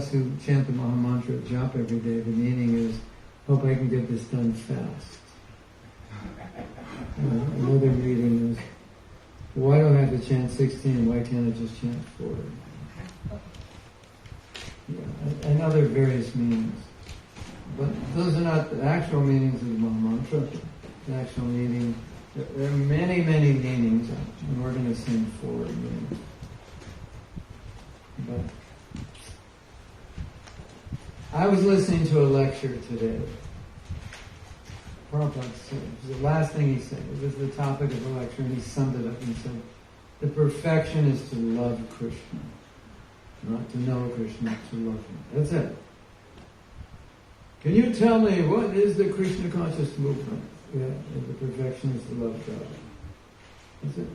who chant the Maha Mantra of japa every day, the meaning is, hope I can get this done fast. Another meaning is, why do I have to chant 16? Why can't I just chant 4? Yeah, and other various meanings. But those are not the actual meanings of the Maha Mantra. The actual meaning, there are many, many meanings, and we're going to sing 4 meanings. But I was listening to a lecture today. Prabhupada said, it was the last thing he said. It was the topic of the lecture, and he summed it up and said, the perfection is to love Krishna. Not to know Krishna, to love Him. That's it. Can you tell me what is the Krishna conscious movement? Yeah, the perfection is to love God. That's it.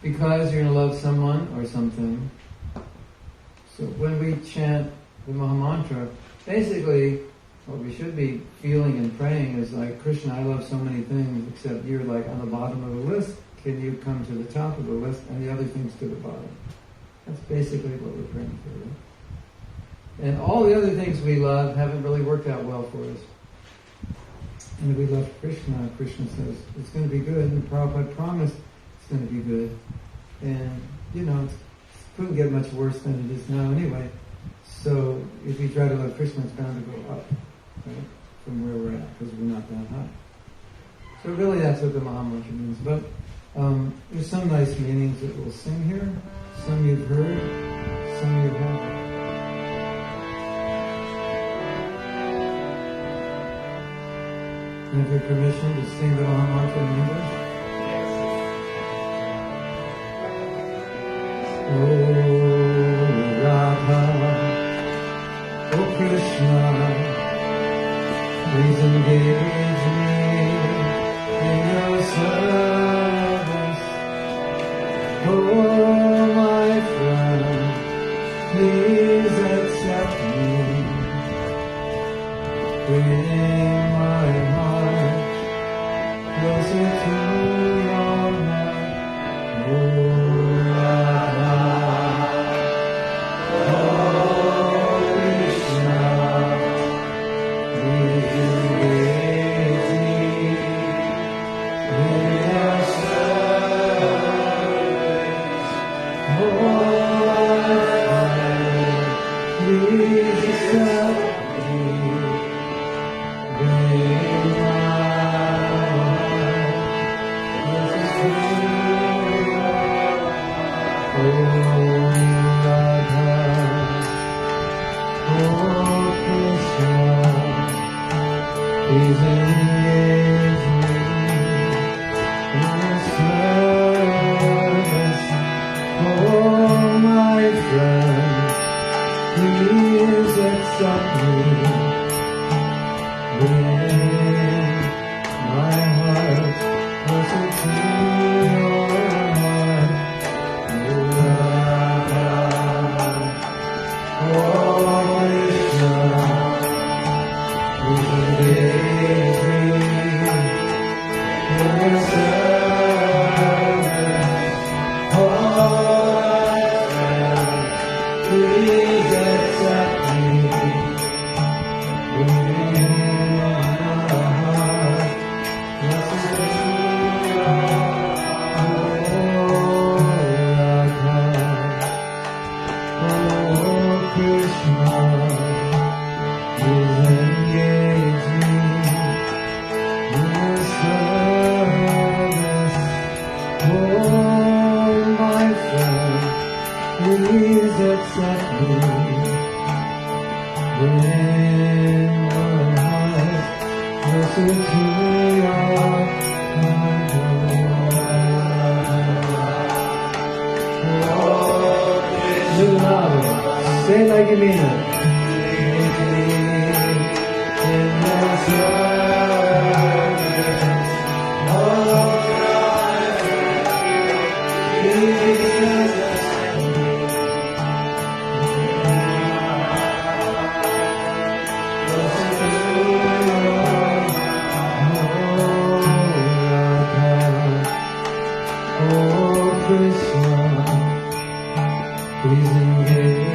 Because you're going to love someone or something. So when we chant the Maha Mantra, basically what we should be feeling and praying is like, Krishna, I love so many things, except you're like on the bottom of the list. Can you come to the top of the list and the other things to the bottom? That's basically what we're praying for. Right? And all the other things we love haven't really worked out well for us. And if we love Krishna, Krishna says, it's going to be good, and Prabhupada promised it's going to be good. And, it couldn't get much worse than it is now anyway. So if we try to love Krishna, it's bound to go up, right? From where we're at, because we're not that high. So really that's what the Maha Mantra means. But there's some nice meanings that we'll sing here. Some you've heard, some you haven't. And if you have permission to sing the Maha Mantra in English? Oh Radha, oh Krishna, please engage me in your service. Oh my friend, please accept me. Bring my heart closer to your heart. Oh Radha, oh Krishna, please engage me in your service. Oh my friend, please accept me. Bring my heart closer to your heart. Oh Radha, oh Krishna, please engage me in your service. Oh my friend, please accept me. Bring my heart closer to your heart. Oh Radha, oh Krishna, please engage me in your service. Oh my friend, please accept me. Please accept me. Bring my heart closer to your heart. Oh, Krishna, say it like you mean it. Take me in your service. Oh, please accept me. Krishna, please engage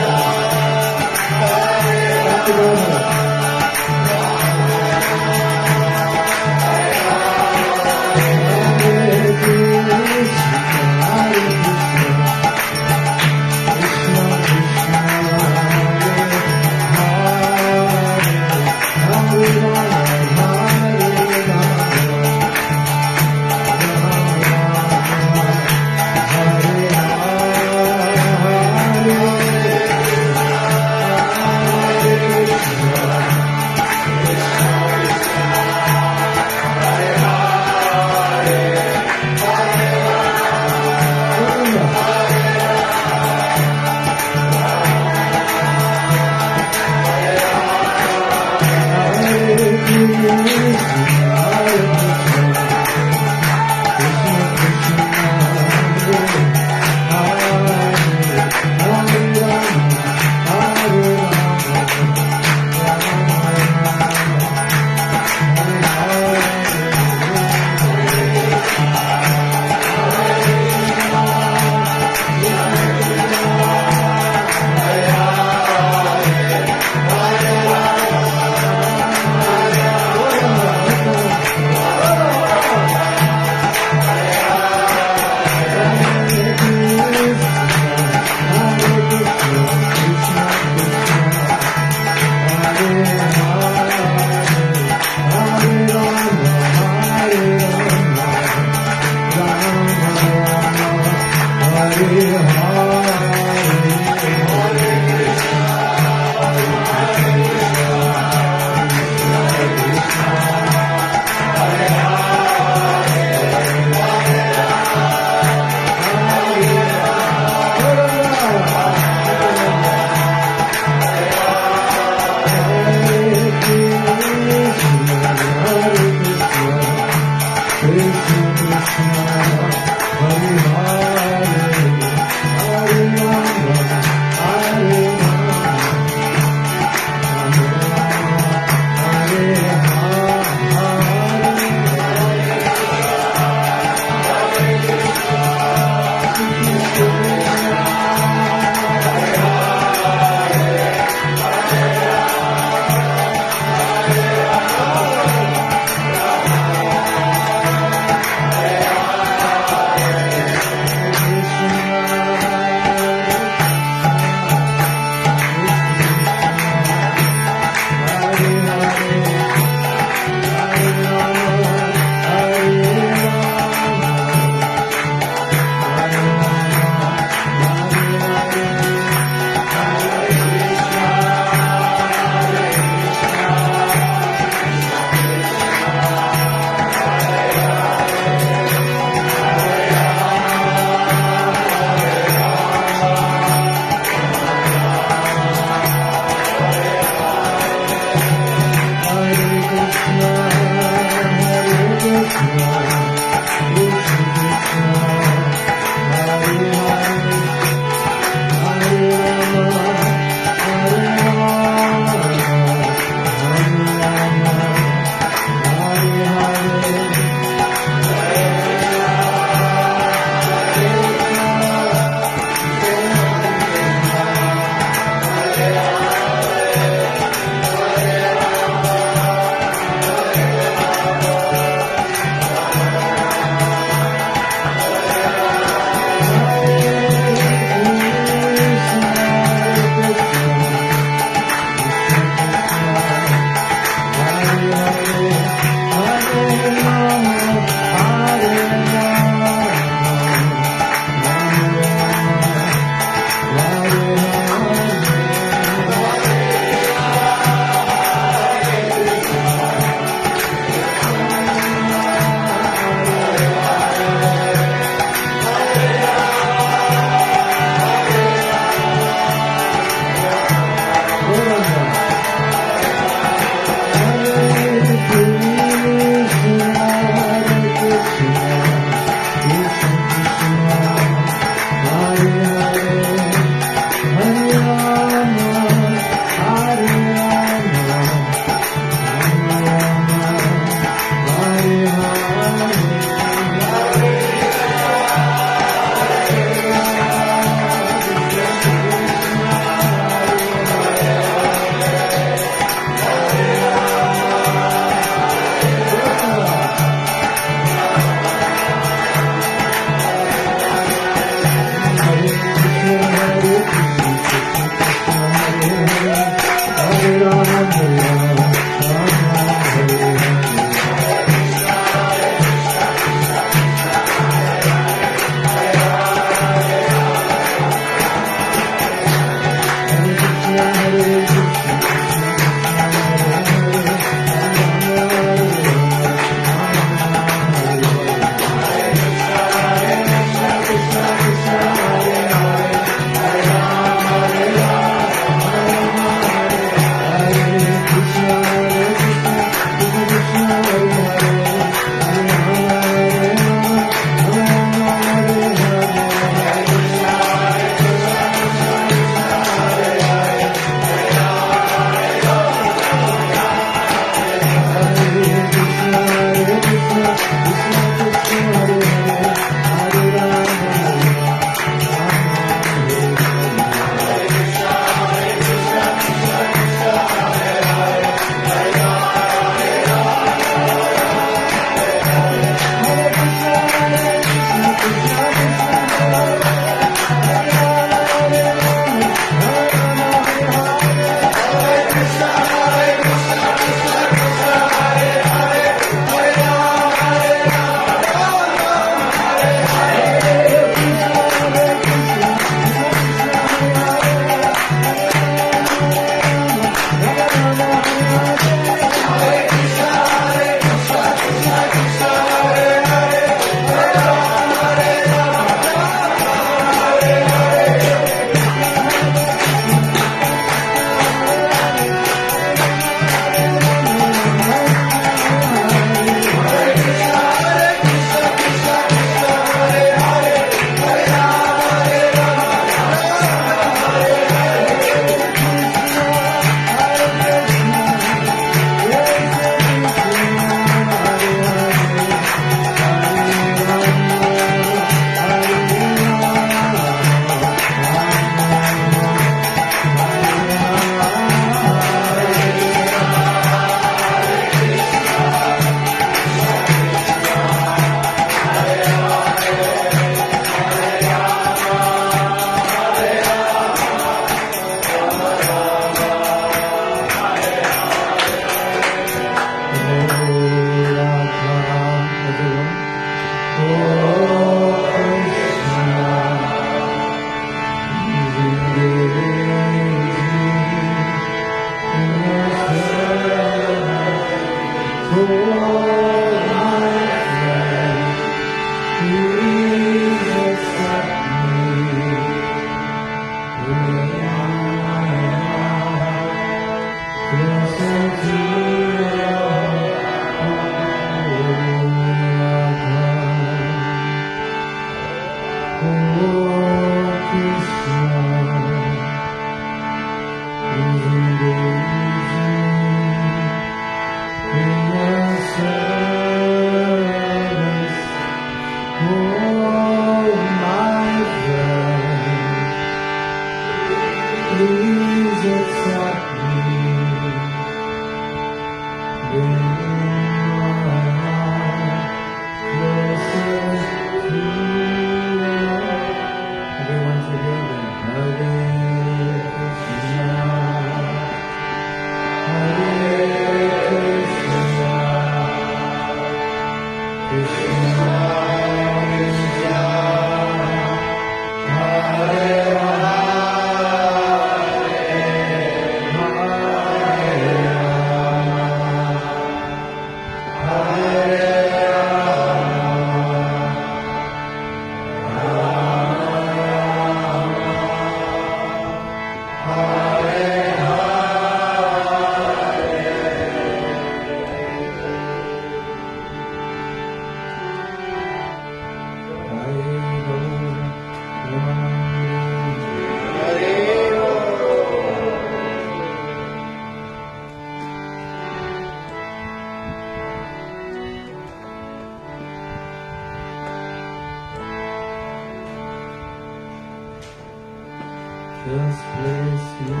Just place me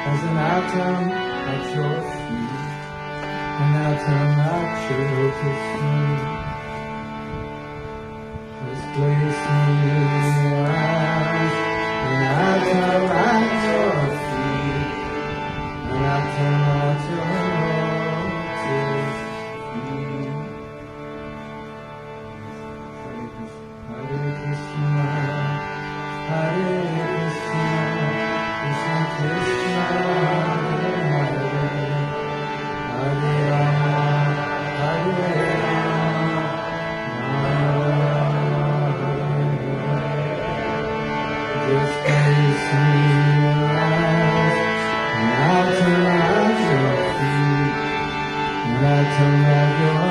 as an atom at your feet, an atom at your feet. Just place me as an atom at your feet, an atom at your feet. Hare Krishna, Hare Krishna, Krishna Krishna, Hare Hare, Hare Rama, Hare Rama, Rama Hare Hare. Just place me as an atom at your feet, an atom at your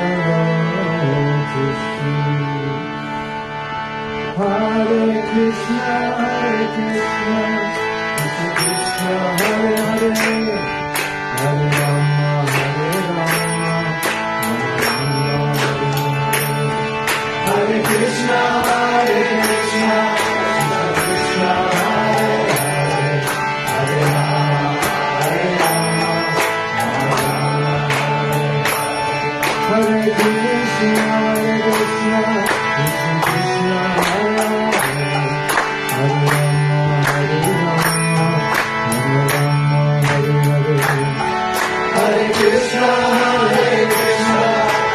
lotus feet. Hare Krishna, Hare Krishna, Krishna Krishna, Hare Hare, Hare Rama, Hare Rama, Rama Hare Hare. Hare Krishna, Hare Krishna, Krishna Krishna, Hare Hare, Hare Rama, Hare Rama, Rama Hare Hare. Hare Krishna, Hare Krishna, Krishna Krishna, Hare Hare, Hare Rama, Hare Rama, Rama Rama, Hare Hare. Hare Krishna, Hare Krishna,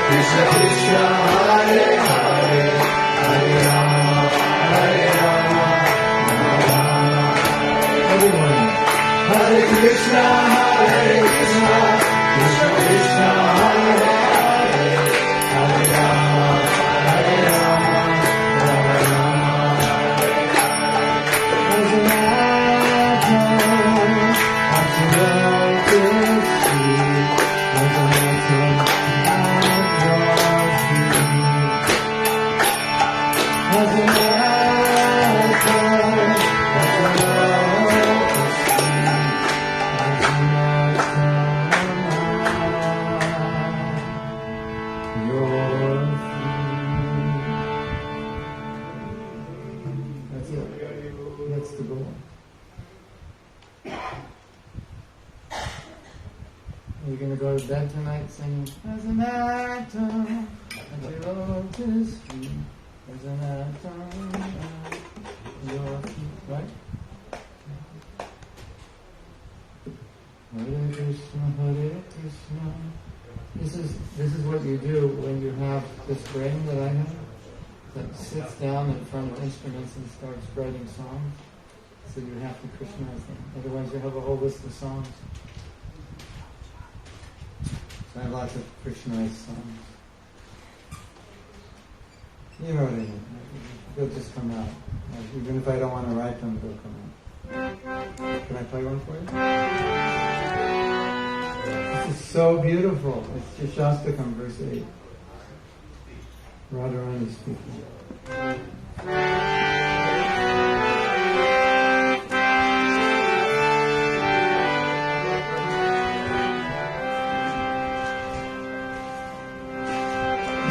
Krishna Krishna, Hare Hare, Hare Rama, Hare Rama, Rama Rama. Everyone. Hare Krishna, Hare Krishna, Krishna Krishna, Hare Hare, Hare Rama, Hare Rama, Rama Rama. As an atom at your lotus feet, as an atom at your feet, as an atom at your lotus feet, as an atom at your feet. That's it. That's the goal. Are you going to go to bed tonight singing, as an atom at your lotus feet, as an atom at your feet, right? Hare Krishna, Hare Krishna. This is what you do when you have this brain that I have that sits down in front of instruments and starts writing songs. So you have to Krishnaize them. Otherwise you have a whole list of songs. So I have lots of Krishnaize songs. You know what I mean. They'll just come out. Even if I don't want to write them, they'll come out. I play one for you? This is so beautiful. It's Shastakam, verse 8. Radharani speaking.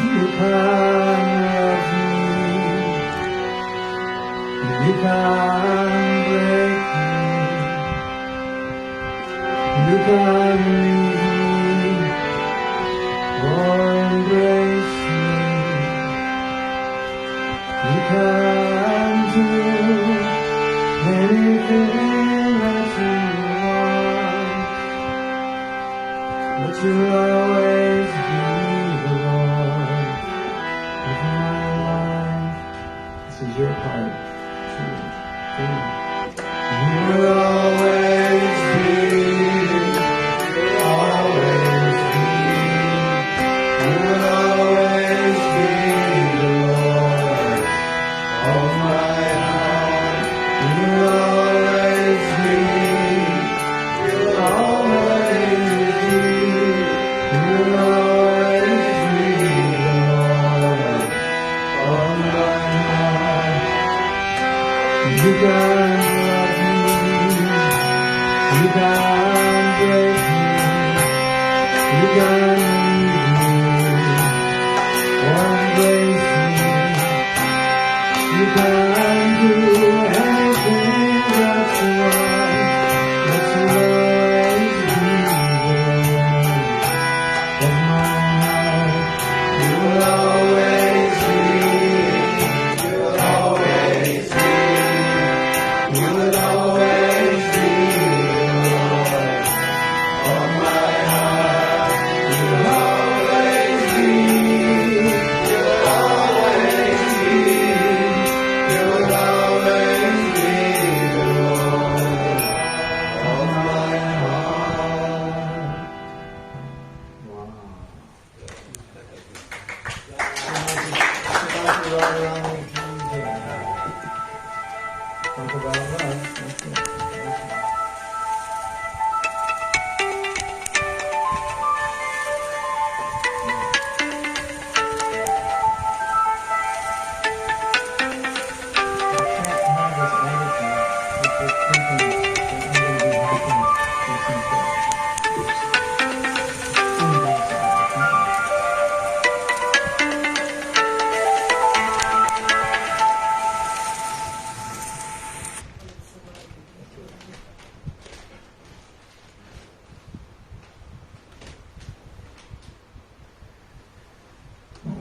You can't love me, you can't break me, you can't leave me or embrace me, you can't do anything that you want, but you'll always be the Lord of my life. This is your part. You will always be, you'll always be, you will always be the Lord of my heart. You will always be, you'll always be, you will always be the Lord of my heart. You can't love me, you can't break me, you can't leave me or embrace me, you can't do anything that you want, but you'll always be the Lord of my heart. You will always be, you will always be, you will always be the Lord of my heart. You will always be, you will always be, you will always be the Lord of my heart. Wow. Talk about love. That's it.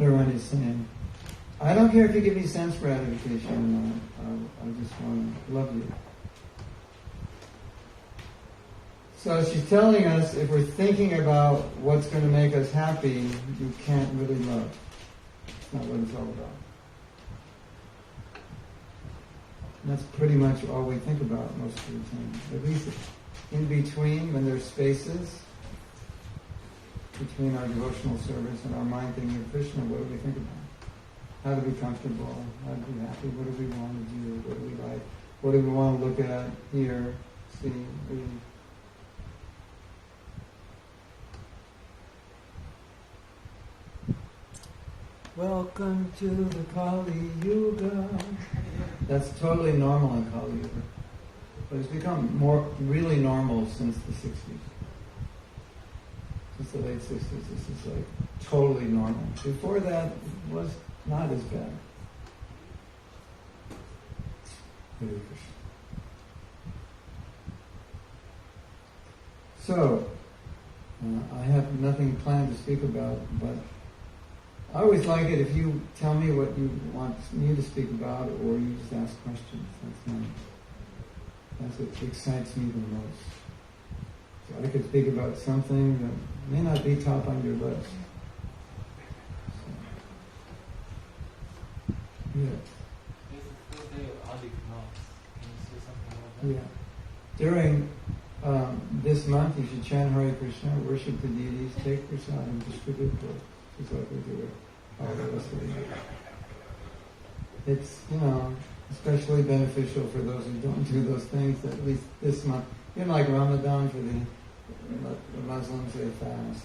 Everyone is saying, I don't care if you give me sense gratification or not. I just want to love you. So she's telling us if we're thinking about what's going to make us happy, you can't really love. It's not what it's all about. And that's pretty much all we think about most of the time. At least in between, when there's spaces between our devotional service and our mind thinking of Krishna, what do we think about? How to be comfortable, how to be happy, what do we want to do, what do we like, what do we want to look at, hear, see, read. Welcome to the Kali Yuga. That's totally normal in Kali Yuga. But it's become really normal since the 60s. Since the late 60s, this is like totally normal. Before that, it was not as bad. Hare Krishna. So, I have nothing planned to speak about, but I always like it if you tell me what you want me to speak about, or you just ask questions. That's nice. That's what excites me the most. So I could speak about something that may not be top on your list. So, yeah. There's the first day of Adik Mass. Can you say something about that? Yeah. During this month, you should chant Hare Krishna, worship the deities, take prasad, and distribute books. Just like we do it all the rest of the year. It's, especially beneficial for those who don't do those things, at least this month. You know, like Ramadan for the Muslims, they fast.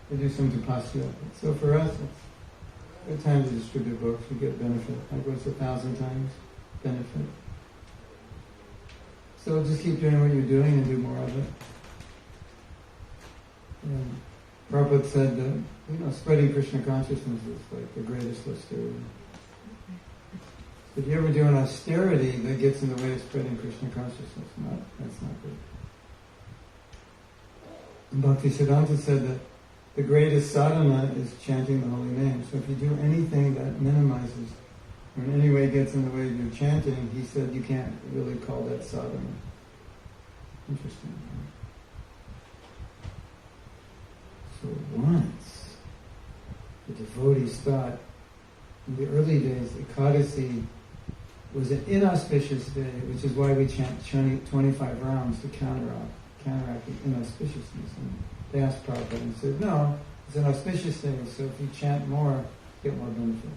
They do some tapasya. So for us, it's a good time to distribute books. We get benefit. Like what's 1,000 times benefit. So just keep doing what you're doing and do more of it. And Prabhupada said that, spreading Krishna consciousness is like the greatest austerity. If you ever do an austerity that gets in the way of spreading Krishna consciousness, that's not good. And Bhaktisiddhanta said that the greatest sadhana is chanting the holy name. So if you do anything that minimizes or in any way gets in the way of your chanting, he said you can't really call that sadhana. Interesting. So once the devotees thought, in the early days, Ekadasi was an inauspicious day, which is why we chant 25 rounds to counteract the inauspiciousness. And they asked Prabhupada and said, no, it's an auspicious day, so if you chant more, you get more benefit.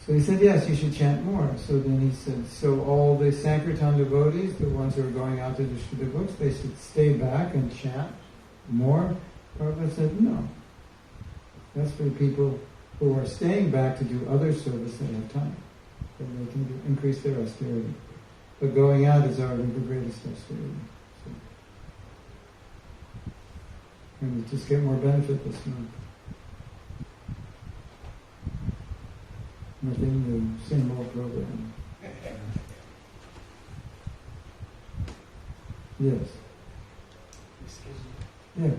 So he said, yes, you should chant more. So then he said, so all the Sankirtan devotees, the ones who are going out to distribute books, they should stay back and chant more. Prabhupada said, no. That's for the people who are staying back to do other service that have time. Then they can increase their austerity. But going out is already the greatest austerity. So. And we just get more benefit this month. Nothing new, same old program. Yes. Excuse me. Yeah.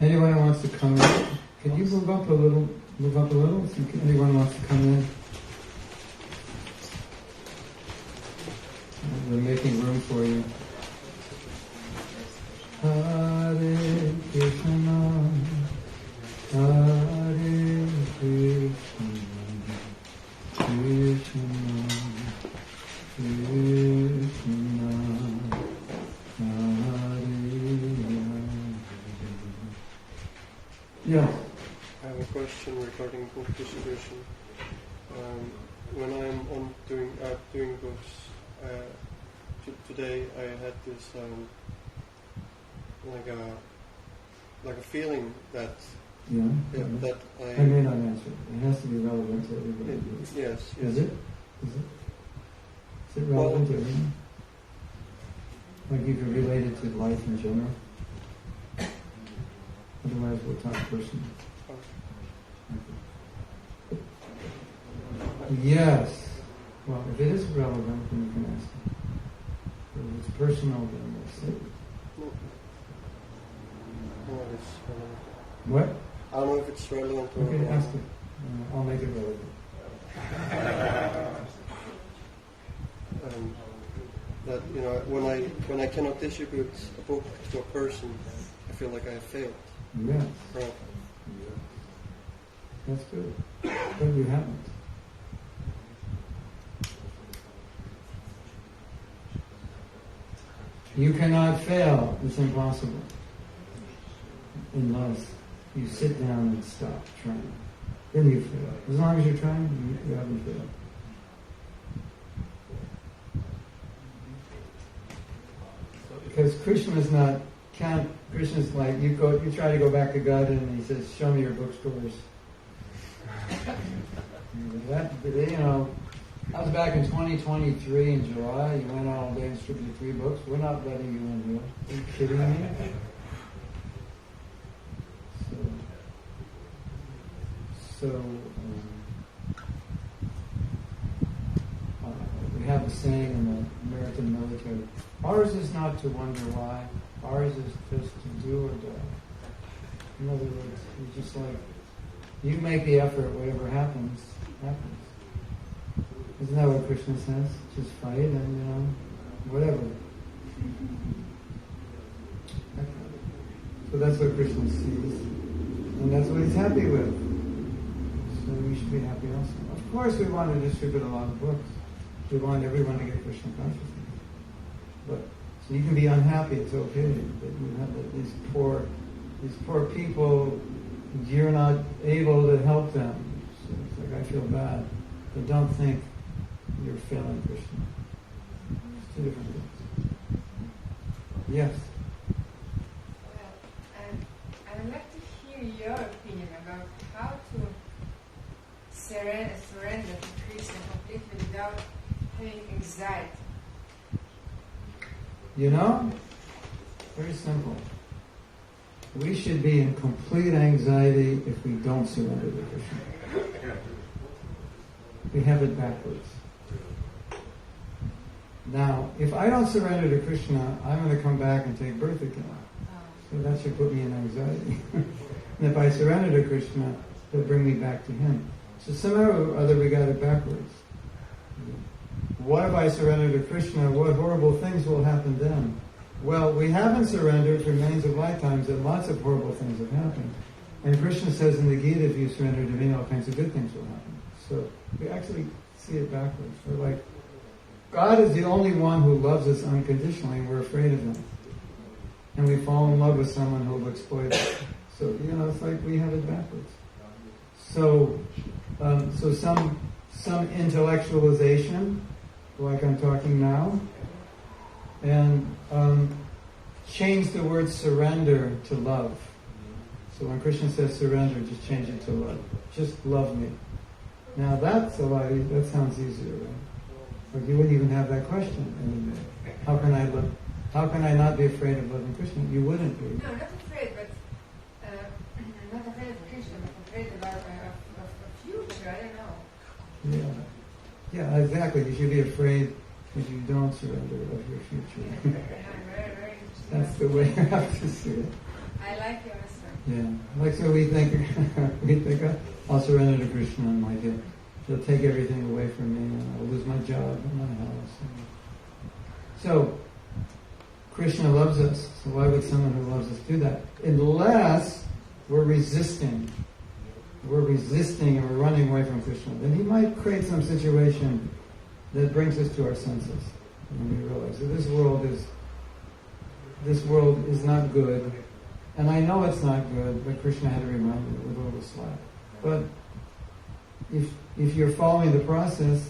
Anyone who wants to come in, can you move up a little? If anyone wants to come in. We're making room for you. Hare Krishna, Hare Krishna, Krishna, Krishna, Hare Hare. Yeah. I have a question regarding book distribution. When I'm doing books, today I had this like a feeling that that I may not answer. It has to be relevant to everybody. Yes. Is it? Is it relevant to everyone? Like you could relate it to life in general? Otherwise we'll talk personally. Yes. Well, if it is relevant, then you can ask it. If it's personal, then we'll say. What? I don't know if it's relevant or okay, ask it. I'll make it relevant. That when I cannot distribute a book to a person, I feel like I have failed. Yes. Right. That's good. But you haven't. You cannot fail. It's impossible. Unless you sit down and stop trying. Then you fail. As long as you're trying, you haven't failed. Because Krishna's not Krishna's like you try to go back to God and he says, show me your bookstores. I was back in 2023 in July. You went all day and distributed 3 books. We're not letting you in here. Are you kidding me? We have a saying in the American military, ours is not to wonder why, ours is just to do or die. In other words, it's just like, you make the effort, whatever happens, happens. Isn't that what Krishna says? Just fight and, whatever. So that's what Krishna sees. And that's what he's happy with. So we should be happy also. Of course we want to distribute a lot of books. We want everyone to get Krishna consciousness. But So you can be unhappy, it's okay. That you have these poor people, you're not able to help them. So it's like, I feel bad. But don't think you're failing Krishna. It's two different things. Yes? Well, I would like to hear your opinion about how to surrender to Krishna completely without having anxiety. You know, very simple. We should be in complete anxiety if we don't surrender to Krishna. We have it backwards. Now, if I don't surrender to Krishna, I'm going to come back and take birth again. So that should put me in anxiety. And if I surrender to Krishna, it'll bring me back to Him. So somehow or other we got it backwards. What if I surrender to Krishna? What horrible things will happen then? Well, we haven't surrendered for millions of lifetimes, and lots of horrible things have happened. And Krishna says in the Gita, if you surrender to me, all kinds of good things will happen. So we actually see it backwards. We're like, God is the only one who loves us unconditionally, and we're afraid of Him. And we fall in love with someone who will exploit us. So, it's like we have it backwards. So some intellectualization, like I'm talking now, and change the word surrender to love. So when Krishna says surrender, just change it to love. Just love me. Now that sounds easier, right? Or you wouldn't even have that question anymore. How can I not be afraid of loving Krishna? You wouldn't be. No, not afraid, but not afraid of Krishna, but afraid of future. I don't know. Yeah, exactly. You should be afraid if you don't surrender of your future. Very, very interesting. That's the way you have to see it. I like your answer. Yeah, like so we think I'll surrender to Krishna and like he'll take everything away from me and I'll lose my job and my house. So Krishna loves us. So why would someone who loves us do that? Unless we're resisting. We're resisting and we're running away from Krishna. Then He might create some situation that brings us to our senses. And we realize that this world is not good. And I know it's not good, but Krishna had to remind me with all the slack. But if you're following the process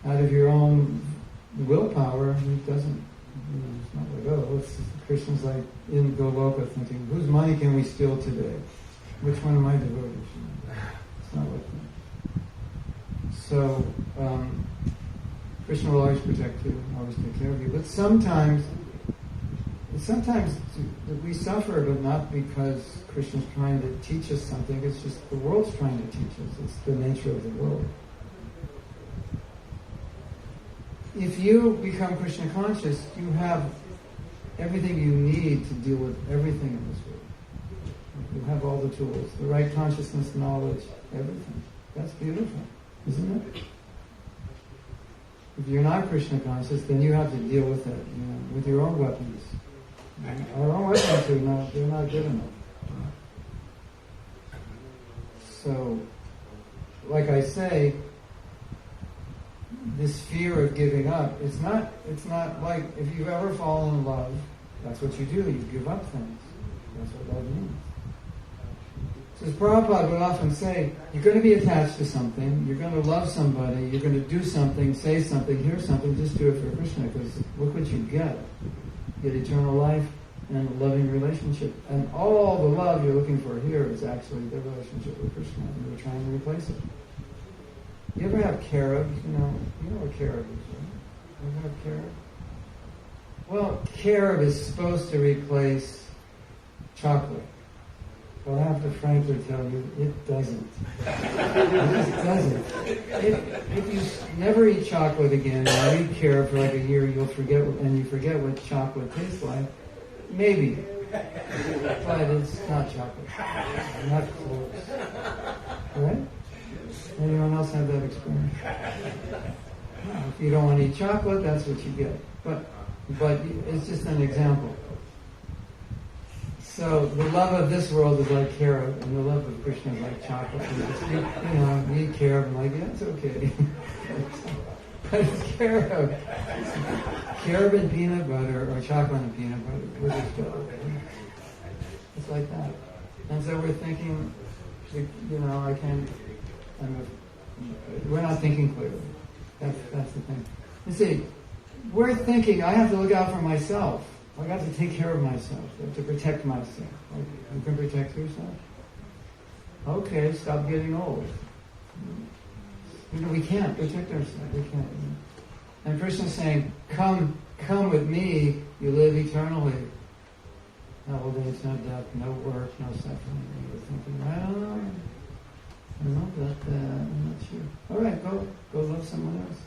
out of your own willpower, it doesn't, it's not like, Krishna's like in Goloka thinking, whose money can we steal today? Which one of my devotees? It's not like that. So, Krishna will always protect you, always take care of you. But sometimes we suffer, but not because Krishna's trying to teach us something. It's just the world's trying to teach us. It's the nature of the world. If you become Krishna conscious, you have everything you need to deal with everything in this world. You have all the tools, the right consciousness, knowledge, everything. That's beautiful, isn't it? If you're not Krishna conscious, then you have to deal with it, with your own weapons. Our own weapons they're not good enough. So, like I say, this fear of giving up, it's not like if you've ever fallen in love, that's what you do, you give up things. That's what love means. So as Prabhupada would often say, you're going to be attached to something, you're going to love somebody, you're going to do something, say something, hear something, just do it for Krishna, because look what you get. You get eternal life and a loving relationship. And all the love you're looking for here is actually the relationship with Krishna, and you're trying to replace it. You ever have carobs? You know what carob is, right? You ever have carob? Well, carob is supposed to replace chocolate. But I have to frankly tell you, it doesn't. It just doesn't. If you never eat chocolate again, or eat carob for like a year, you forget what chocolate tastes like. Maybe. But it's not chocolate. Not close. Right? Anyone else have that experience? No, if you don't want to eat chocolate, that's what you get. But it's just an example. So the love of this world is like carob, and the love of Krishna is like chocolate. You eat carob, and like, yeah, it's okay. But it's carob. Carob and peanut butter, or chocolate and peanut butter, we'll just go. It's like that. And so we're thinking, I can't, we're not thinking clearly. That's the thing. You see, we're thinking, I have to look out for myself. I got to take care of myself. I have to protect myself. You can protect yourself? Okay, stop getting old. We can't protect ourselves. We can't. And Krishna's saying, come with me, you live eternally. No old age, no death, no work, no suffering. And you're thinking, I don't know, but I'm not sure. All right, go love someone else.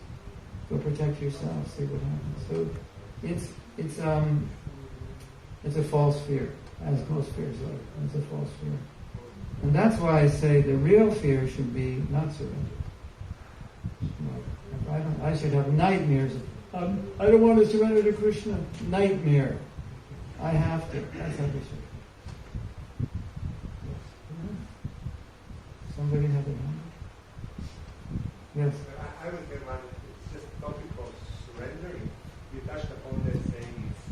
Go protect yourself. See what happens. So it's a false fear, as most fears are. It's a false fear, and that's why I say the real fear should be not surrender. I should have nightmares. I don't want to surrender to Krishna. Nightmare. I have to. That's how we should. Somebody have a hand? Yes. I would say one. It's just a topic of surrendering. You touched upon that saying it's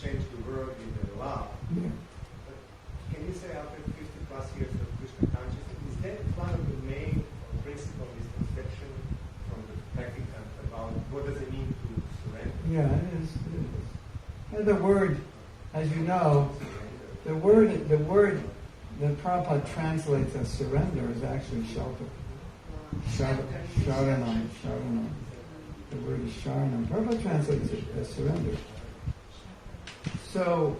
change the world with love. Yeah. But can you say after 50 plus years of Krishna consciousness, is that one of the main principal misconception from the practicant about what does it mean to surrender? Yeah, it is. And the word, as you know, the word that Prabhupada translates as surrender is actually shelter. Sharanam. The word is sharanam. Prabhupada translates it as surrender. So,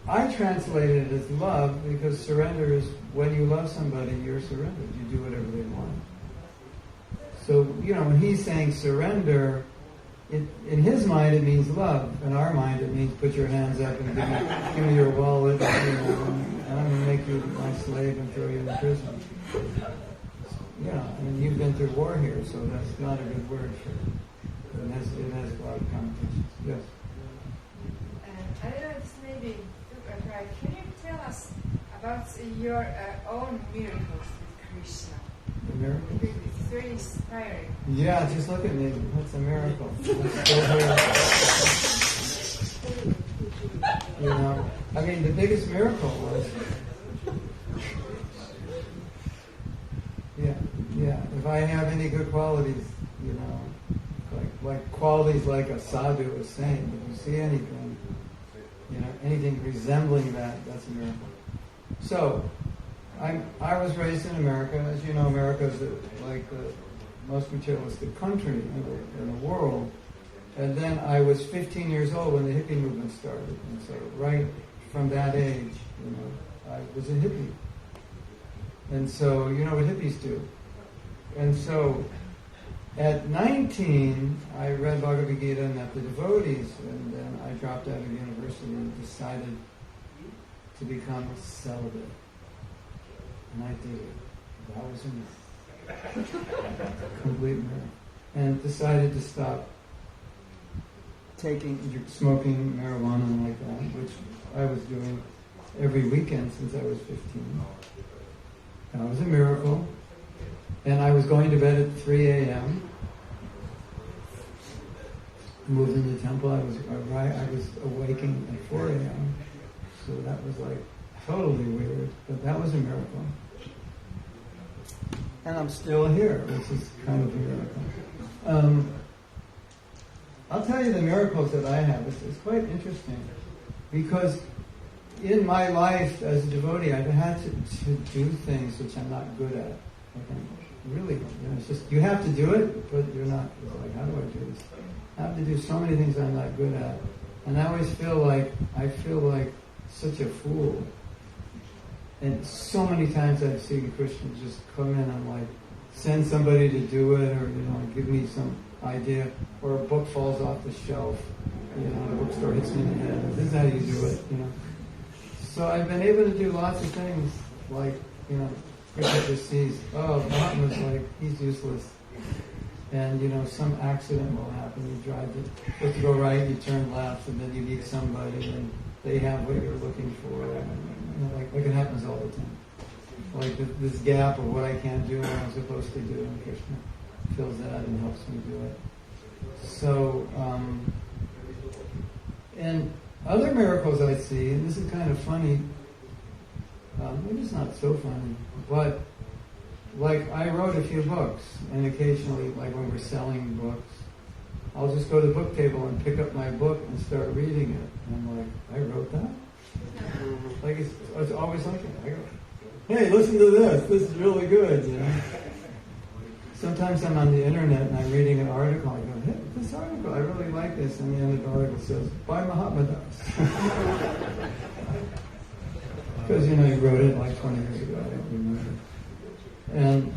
I translated it as love because surrender is when you love somebody, you're surrendered. You do whatever they want. So, when he's saying surrender, in his mind it means love. In our mind it means put your hands up and give me your wallet, and I'm going to make you my slave and throw you in prison. You've been through war here, so that's not a good word for it. It has a lot of connotations. Yes? I don't know if this may be right. Can you tell us about your own miracles with Krishna? The miracle? It's very inspiring. Yeah, just look at me. That's a miracle. The biggest miracle was, if I have any good qualities, like qualities like a sadhu was saying, if you see anything, anything resembling that, that's a miracle. So, I was raised in America. As you know, America is like the most materialistic country in the world. And then I was 15 years old when the hippie movement started. And so right from that age, I was a hippie. And so, you know what hippies do. And so, at 19, I read Bhagavad Gita and met the devotees. And then I dropped out of university and decided to become celibate. And I did it. That was a complete miracle. And decided to stop smoking marijuana and like that, which I was doing every weekend since I was 15. That was a miracle. And I was going to bed at 3 a.m. Moved into the temple. I was awaking at 4 a.m. So that was like totally weird, but that was a miracle. And I'm still here, which is kind of a miracle. I'll tell you the miracles that I have. It's quite interesting because in my life as a devotee, I've had to do things which I'm not good at. Really, it's just you have to do it, but you're not. Like, how do I do this? I have to do so many things I'm not good at, and I always feel like such a fool. And so many times I've seen Christians just come in and like send somebody to do it, or give me some idea, or a book falls off the shelf, the bookstore hits me in the head. This is how you do it, So I've been able to do lots of things, like Krishna just sees, Mahatma's like he's useless, and some accident will happen. You drive it, supposed to go right, you turn left, and then you meet somebody, and they have what you're looking for. Like it happens all the time. Like this gap of what I can't do and what I'm supposed to do in Krishna. fills that and helps me do it. So, and other miracles I see, and this is kind of funny, maybe it's not so funny, but like I wrote a few books, and occasionally, like when we're selling books, I'll just go to the book table and pick up my book and start reading it. And I'm like, I wrote that? Like it's always like it. I go, hey, listen to this. This is really good, you know. Sometimes I'm on the internet and I'm reading an article. I go, hey, this article, I really like this. And the end of the article says, by Mahatma Das. Because, you know, he wrote it like 20 years ago. I don't remember. And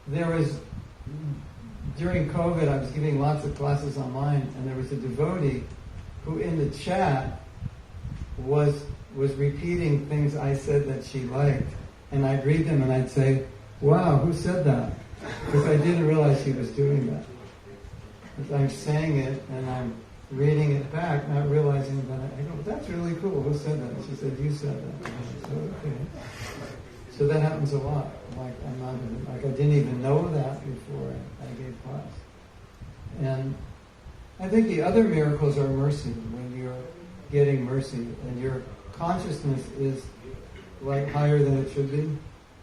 there was, during COVID, I was giving lots of classes online, and there was a devotee who in the chat was repeating things I said that she liked. And I'd read them and I'd say, wow, who said that? Because I didn't realize she was doing that. Because I'm saying it and I'm reading it back, not realizing that I go, that's really cool, who said that? And she said, you said that. And I said, okay. So that happens a lot. Like I didn't even know that before I gave class. And I think the other miracles are mercy, when you're getting mercy and your consciousness is like higher than it should be,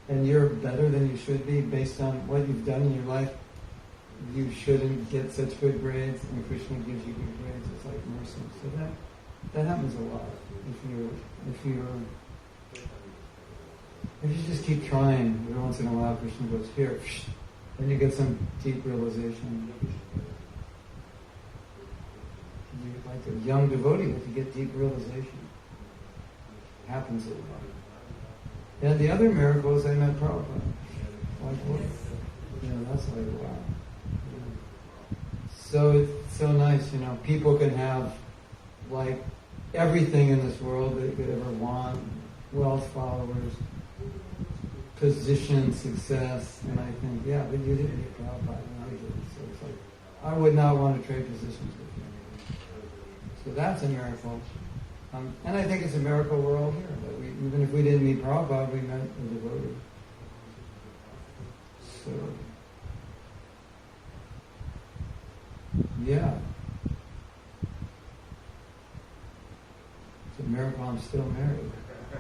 and you're better than you should be based on what you've done in your life. You shouldn't get such good grades, and Krishna gives you good grades. It's like mercy. So that happens a lot. If you just keep trying, every once in a while Krishna goes, here, then you get some deep realization. You're like a young devotee, but you get deep realization. It happens a lot. And the other miracles, I met Prabhupada. Like, what? You know, that's like, wow. So it's so nice, you know, people can have like everything in this world they could ever want, wealth, followers, position, success, and I think, yeah, but you didn't get Prabhupada, and I did. So it's like, I would not want to trade positions with you. So that's a miracle. And I think it's a miracle we're all here. That even if we didn't meet Prabhupada, we met a devotee. So, yeah. It's a miracle I'm still married. I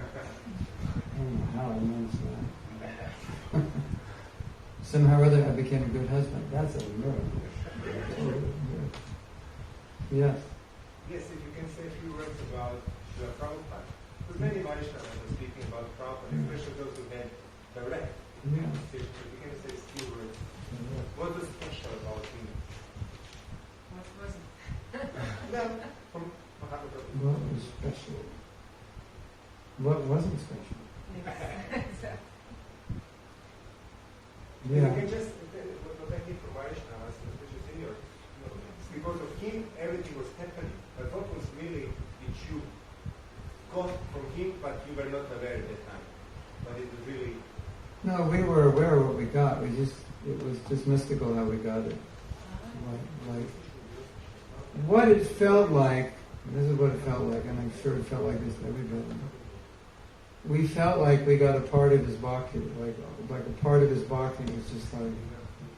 don't know how I managed that. Somehow or other I became a good husband. That's a miracle. Yes. Yes, if you can say a few words about the Prabhupada. Because many Vaishnavas are speaking about Prabhupada, especially those who met direct. Yeah. If you can say a few words. What was special about him? What was it? Well, from Mahatma Prabhu. What was special? What wasn't special? Yes. You can just, what I hear from Vaishnavas, especially seniors, because of him, everything was happening. But what was really that you got from him, but you were not aware at that time? But it was really... No, we were aware of what we got. It was just mystical how we got it. Like what it felt like, this is what it felt like, and I'm sure it felt like this to everybody. We felt like we got a part of his bhakti, like a part of his bhakti was just like,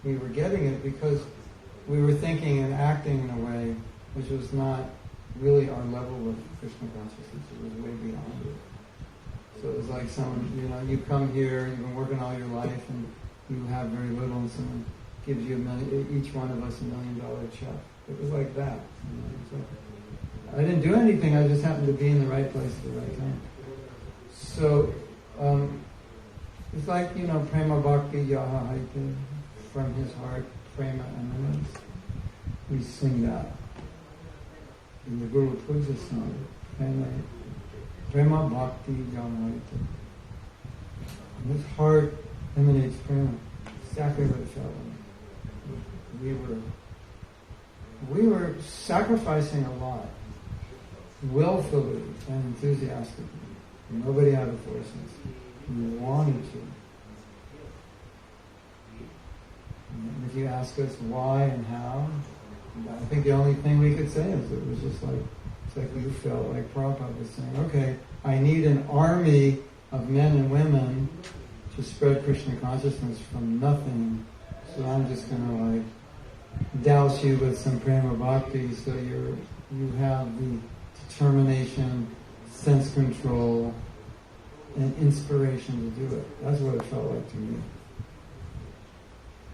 we were getting it because we were thinking and acting in a way which was not really our level of Krishna consciousness. It was way beyond it. So it was like someone, you know, you come here, you've been working all your life, and you have very little, and someone gives you each one of us $1 million check. It was like that. You know? So I didn't do anything, I just happened to be in the right place at the right time. So it's like, you know, prema bhakti yaha haite, from his heart, prema emanates. We sing that in the Guru Puja song. Prema bhakti yaha haite. His heart emanates prema. Exactly what it felt like. We were sacrificing a lot, willfully and enthusiastically. Nobody had to force us. We wanted to. And if you ask us why and how, I think the only thing we could say is it was just like, it's like we felt like Prabhupada was saying, okay, I need an army of men and women to spread Krishna consciousness from nothing. So I'm just going to like douse you with some prema bhakti, so you have the determination, sense control, and inspiration to do it. That's what it felt like to me.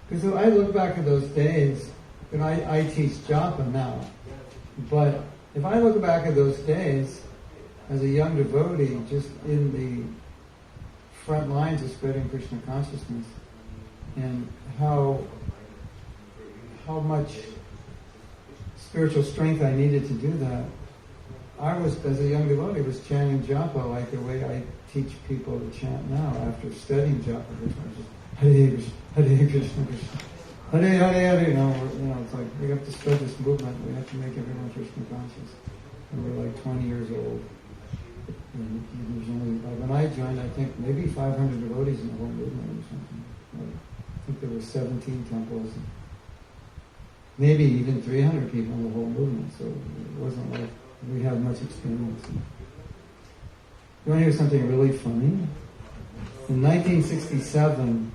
Because I look back at those days, and I teach japa now, but if I look back at those days as a young devotee, just in the front lines of spreading Krishna consciousness, and how much spiritual strength I needed to do that, I was, as a young devotee, was chanting japa like the way I teach people to chant now after studying japa. Hare Krishna, Hare Krishna, Krishna, Hare Hare Hare. You know, it's like we have to spread this movement. We have to make everyone Krishna conscious. And we're like 20 years old. And there's only, when I joined, I think maybe 500 devotees in the whole movement or something. I think there were 17 temples. Maybe even 300 people in the whole movement. So it wasn't like we had much experience. You want to hear something really funny? In 1967,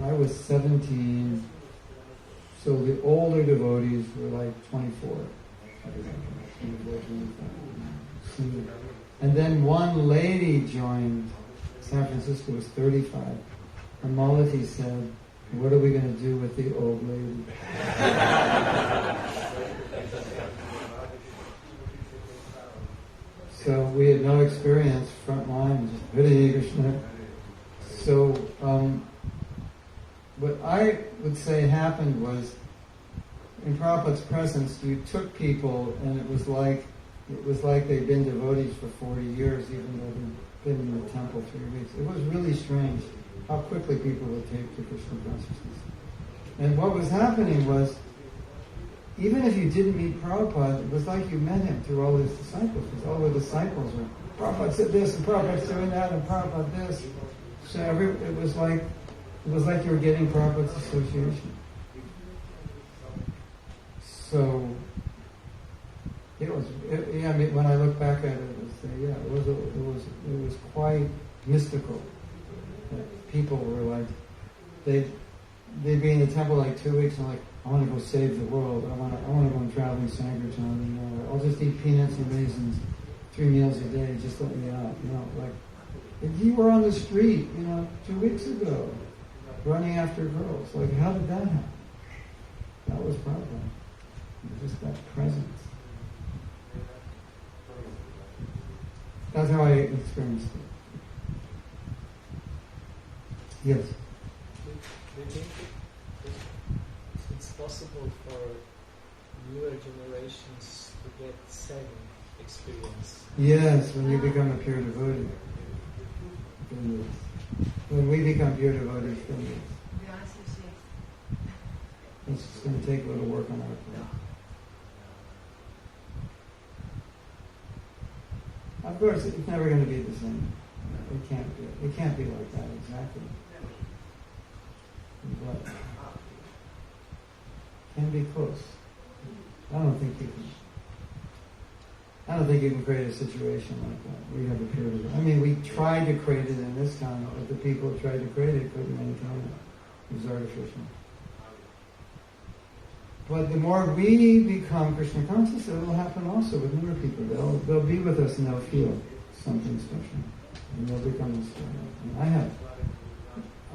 I was 17, so the older devotees were like 24. And then one lady joined. San Francisco was 35. And Malati said, "What are we going to do with the old lady?" So we had no experience, front line, just Hare Krishna. So what I would say happened was, in Prabhupada's presence, you took people, and it was like they'd been devotees for 40 years, even though they'd been in the temple 3 weeks. It was really strange how quickly people would take to Krishna consciousness. And what was happening was, even if you didn't meet Prabhupada, it was like you met him through all his disciples, because all the disciples were, Prabhupada said this, and Prabhupada's doing that, and Prabhupada this. So it was like you were getting Prabhupada's association. So when I look back at it, it was quite mystical. That people were like, they'd be in the temple like 2 weeks and like, I want to go save the world. I want to go on traveling Sankirtan, I'll just eat peanuts and raisins 3 meals a day. Just let me out, like. If you were on the street, 2 weeks ago, running after girls, like, how did that happen? That was Prabhupada. Just that presence. That's how I experienced it. Yes? Do you think it's possible for newer generations to get same experience? Yes, when you become a pure devotee. When we become pure devotees, then yes. The answer is yes. It's just going to take a little work on our part. Of course, it's never going to be the same. It can't be. It can't be like that exactly. But it can be close. I don't think you can create a situation like that. We have a period of, we tried to create it in this time, but the people who tried to create it couldn't maintain it. It was artificial. But the more we become Krishna conscious, it will happen also with newer people. They'll be with us and they'll feel something special. And they'll become inspired.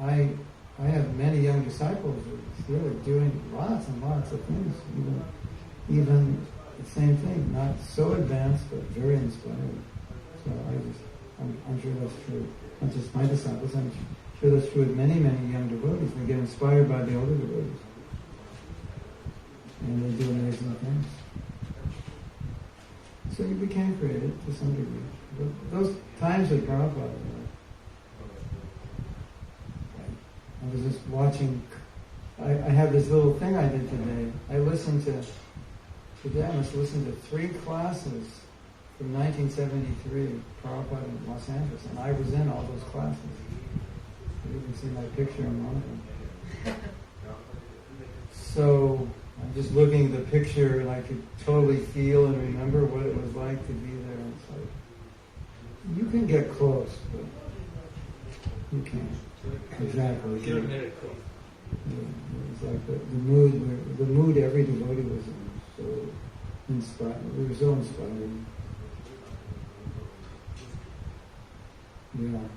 And I have many young disciples who are really doing lots and lots of things. Even the same thing, not so advanced, but very inspiring. So I'm sure that's true. Not just my disciples, I'm sure that's true with many, many young devotees. They get inspired by the older devotees. And they do amazing things. So we can create it to some degree. But those times with Prabhupada, I was just watching, I have this little thing I did today. I must listen to 3 classes from 1973, Prabhupada in Los Angeles, and I was in all those classes. You can see my picture in one of them. So I'm just looking at the picture and I could totally feel and remember what it was like to be there. And it's like, You can get close, but you can't. Exactly. Pure miracle. It was like the mood every devotee was in. So inspired. We were so inspired. Yeah.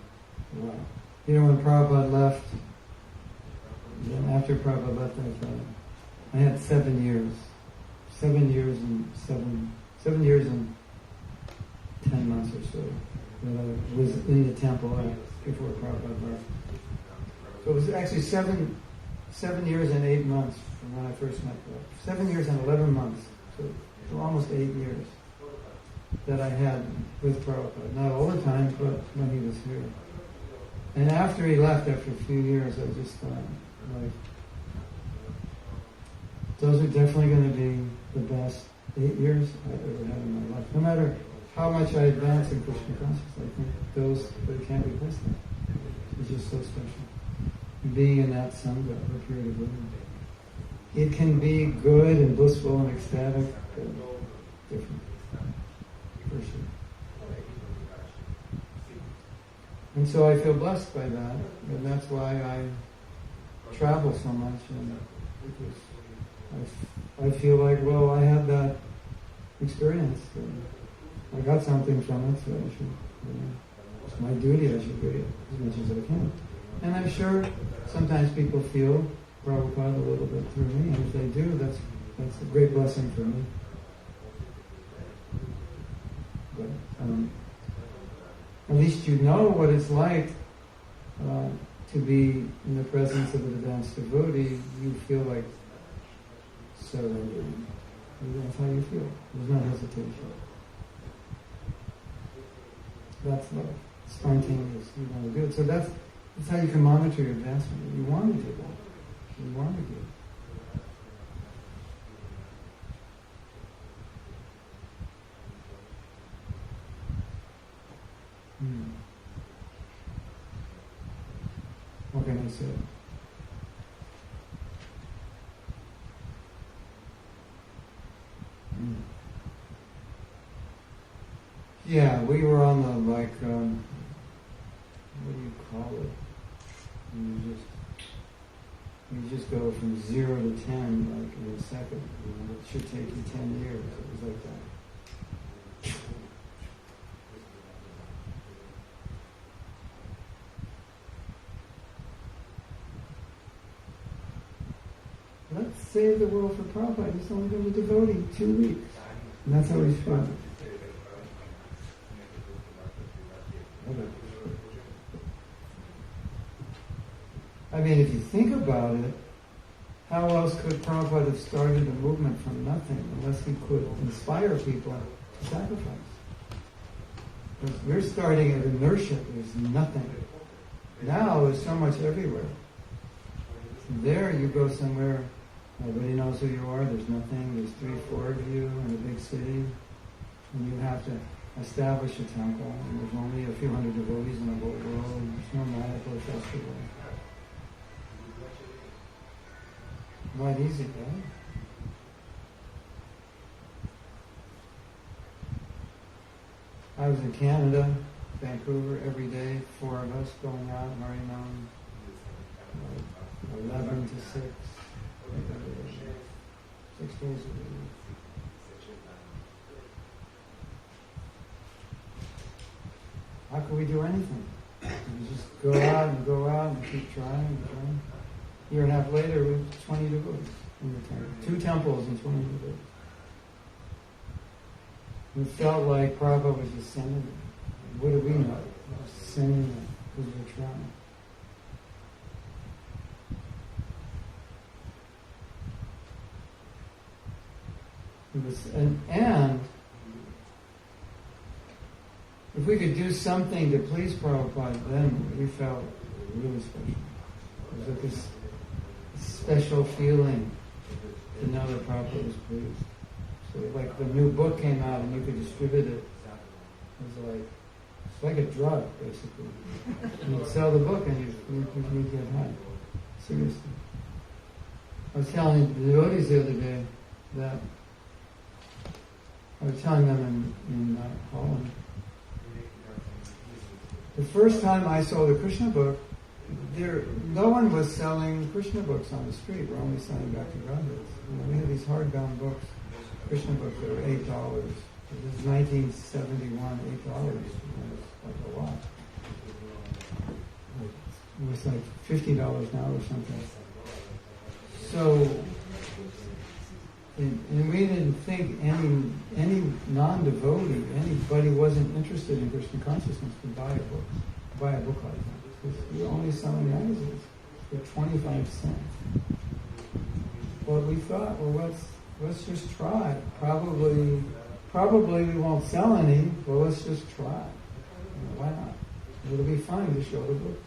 Wow. You know, when Prabhupada left, then after Prabhupada left, I had 7 years. 7 years and 7 years and 10 months or so that I was in the temple before Prabhupada left. So it was actually seven years and 8 months from when I first met Prabhupada. 7 years and 11 months. So almost 8 years that I had with Prabhupada. Not all the time, but when he was here. And after he left, after a few years, I just thought, like, those are definitely going to be the best 8 years I've ever had in my life. No matter how much I advance in Krishna consciousness, I think they can't replace that. It's just so special. Being in that Sangha for a period of living. It can be good and blissful and ecstatic, but different. For sure. And so I feel blessed by that, and that's why I travel so much, and because I feel like, well, I had that experience, and I got something from it, so I should, it's my duty, I should do it as much as I can. And I'm sure sometimes people feel Prabhupada a little bit through me, and if they do, that's a great blessing for me. But at least you know what it's like to be in the presence of an advanced devotee. You feel like surrendering. That's how you feel. There's no hesitation. That's love. Spontaneous. You want to do it. So that's how you can monitor your advancement. You want to do that. You want to do it. What can I say? Yeah, we were on the, like, what do you call it? You just go from 0 to 10, like, in a second. It should take you 10 years. It was like that. Let's save the world for Prabhupada. He's only been a devotee 2 weeks. And that's how he's feeling. I mean, if you think about it, how else could Prabhupada have started a movement from nothing unless he could inspire people to sacrifice? Because we're starting at inertia. There's nothing. Now there's so much everywhere. There you go somewhere, nobody knows who you are, there's nothing, there's 3, 4 of you in a big city, and you have to establish a temple, and there's only a few hundred devotees in the whole world, and there's no Mayapur festival. Not easy, right? I was in Canada, Vancouver, every day, 4 of us going out, Marinon, 11 to 6, 6 days a week. How can we do anything? We just go out and keep trying and trying. A year and a half later, we have 20 devotees in the temple. 2 temples and 20 devotees. It felt like Prabhupada was just sending it. What do we know? Just sending it because we're trying. And if we could do something to please Prabhupada, then we felt really special. It was like this special feeling to know that Prabhupada was pleased. So like the new book came out and you could distribute it. It was like a drug, basically. You'd sell the book and you'd get high. Seriously. I was telling the devotees the other day that I was telling them in Holland The first time I sold a Krishna book, no one was selling Krishna books on the street. We're only selling Bhakti Raghas. We had these hardbound books, Krishna books that were $8. It was 1971, $8 was like a lot. It was like $50 now or something. So, and we didn't think any non-devotee, anybody wasn't interested in Krishna consciousness could buy a book like that. Because we were only selling magazines for 25 cents. But we thought, well, let's just try. Probably we won't sell any, but let's just try. Why not? It'll be fun to show the book.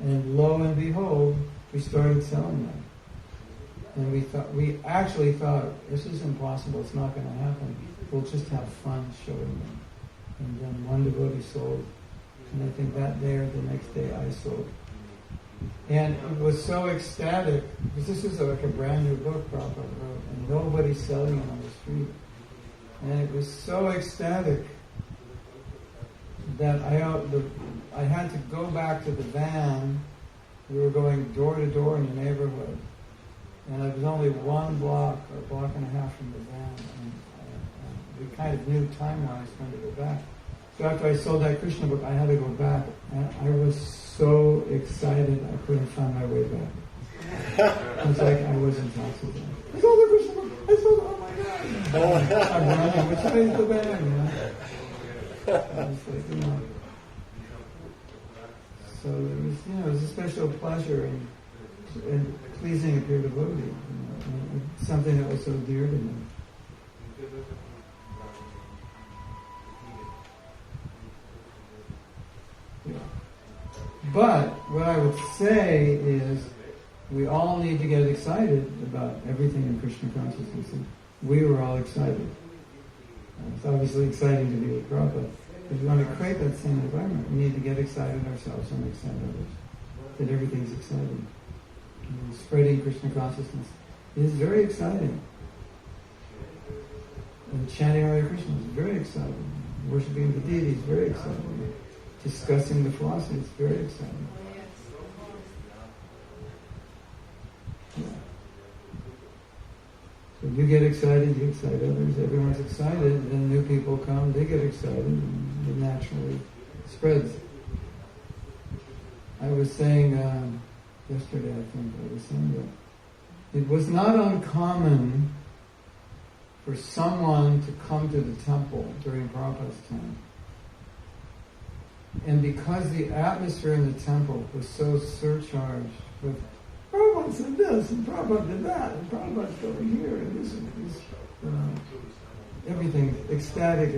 And lo and behold, we started selling them. And we actually thought, this is impossible, it's not going to happen. We'll just have fun showing them. And then one devotee sold. And I think that day or the next day I sold. And it was so ecstatic, because this is like a brand new book Prabhupada wrote, and nobody's selling it on the street. And it was so ecstatic that I had to go back to the van. We were going door to door in the neighborhood. And it was only 1 block or a block and a half from the van. And we kind of knew time-wise when to go back. So after I sold that Krishna book, I had to go back. And I was so excited I couldn't find my way back. It was like I was intoxicated. I sold the Krishna book! I sold it! Oh my God! I'm running. Which way is the van? You know? I was like, you know. So it was a special pleasure in pleasing a pure devotee. Something that was so dear to me. Yeah. But what I would say is we all need to get excited about everything in Krishna consciousness. And we were all excited. It's obviously exciting to be with Prabhupada. If we want to create that same environment, we need to get excited ourselves and excite others. That everything's exciting. Spreading Krishna consciousness is very exciting. And chanting Hare Krishna is very exciting. Worshipping the deity is very exciting. Discussing the philosophy is very exciting. Yeah. So you get excited, you excite others, everyone's excited, and then new people come, they get excited, and it naturally spreads. I was saying yesterday, I think, I was saying that it was not uncommon for someone to come to the temple during Prabhupada's time. And because the atmosphere in the temple was so surcharged with Prabhupada said this, and Prabhupada did that, and Prabhupada's over here, and this and this, everything, ecstatic.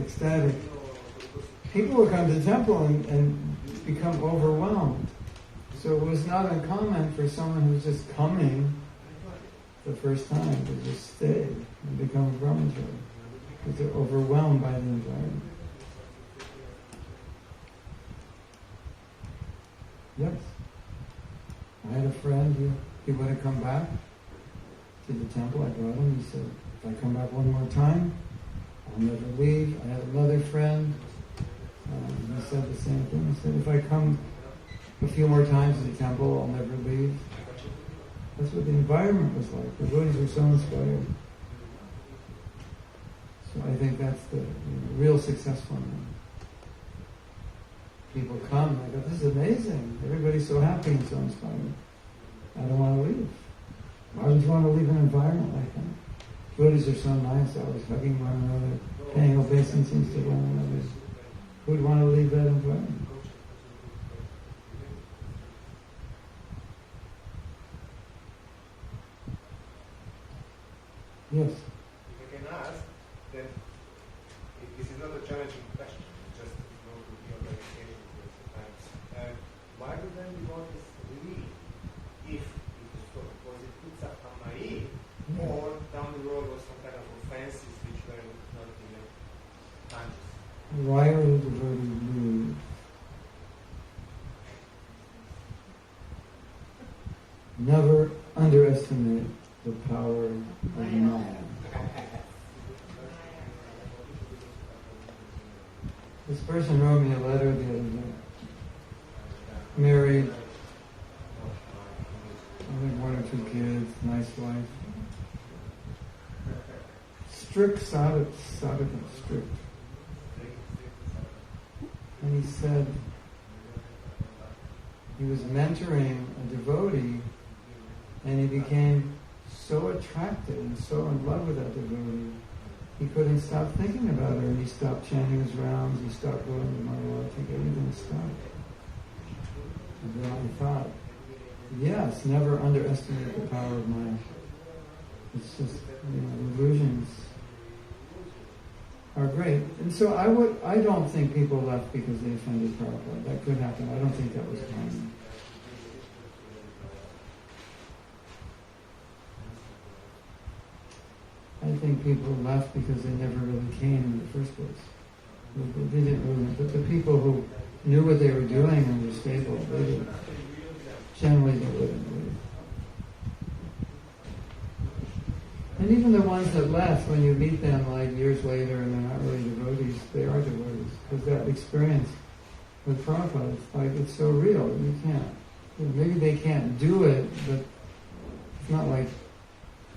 People would come to the temple and become overwhelmed. So it was not uncommon for someone who was just coming the first time to just stay and become a brahmachari, because they're overwhelmed by the environment. Yes. I had a friend, he would have come back to the temple. I brought him. He said, if I come back one more time, I'll never leave. I had another friend, he said the same thing. He said, if I come a few more times to the temple, I'll never leave. That's what the environment was like. The devotees were so inspired. So I think that's the real successful one. People come and they go, this is amazing. Everybody's so happy and so inspired. I don't want to leave. Why would you want to leave an environment like that? Devotees are so nice, always hugging one another, paying obeisances to one another. Who would want to leave that environment? Yes. If I can ask, then this is not a challenging question, just to be on the occasion sometimes. Why do then devotees leave if it was it puts up Hamai, or down the road was some kind of offenses which were not even conscious? Why are the devotees leave? Never underestimate the power of Maya. This person wrote me a letter the other day. married, I think 1 or 2 kids, nice wife. Strict sadhaka, strict. And he said he was mentoring a devotee, and he became so attracted and so in love with that devotee, he couldn't stop thinking about her, and he stopped chanting his rounds, he stopped going to Mangalati, everything stopped. And then I thought, yes, never underestimate the power of mind. It's just, illusions are great. And so I don't think people left because they offended Prabhupada. That could happen. I don't think that was common. I think people left because they never really came in the first place. They didn't really, but the people who knew what they were doing and were stable, they didn't. Generally they wouldn't leave. And even the ones that left, when you meet them like years later and they're not really devotees, they are devotees. Because that experience with Prabhupada, it's so real, you can't. Maybe they can't do it, but it's not like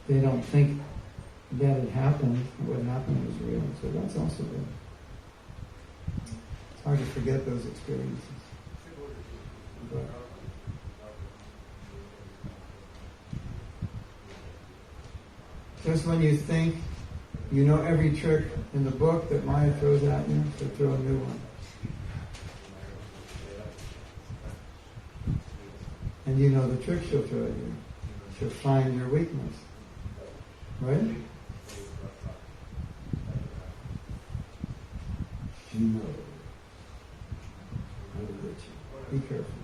they don't think that it happened. What happened was real. So that's also good. It's hard to forget those experiences. But just when you think you know every trick in the book that Maya throws at you, so throw a new one. And you know the trick she'll throw at you. She'll find your weakness. Right? You know how to get you. Be careful.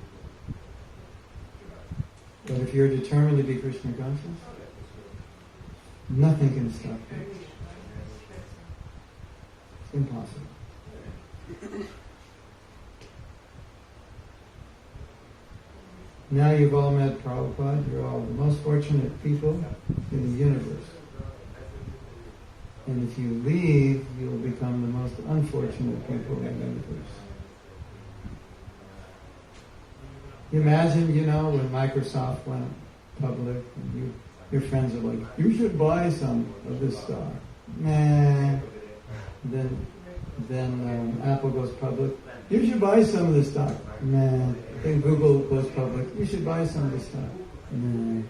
But if you're determined to be Krishna conscious, nothing can stop you. It's impossible. Now you've all met Prabhupada. You're all the most fortunate people in the universe. And if you leave, you'll become the most unfortunate people in the universe. You imagine, when Microsoft went public, and your friends are like, you should buy some of this stock. Nah. Then Apple goes public. You should buy some of this stock. Nah. Then Google goes public. You should buy some of this stock. Nah.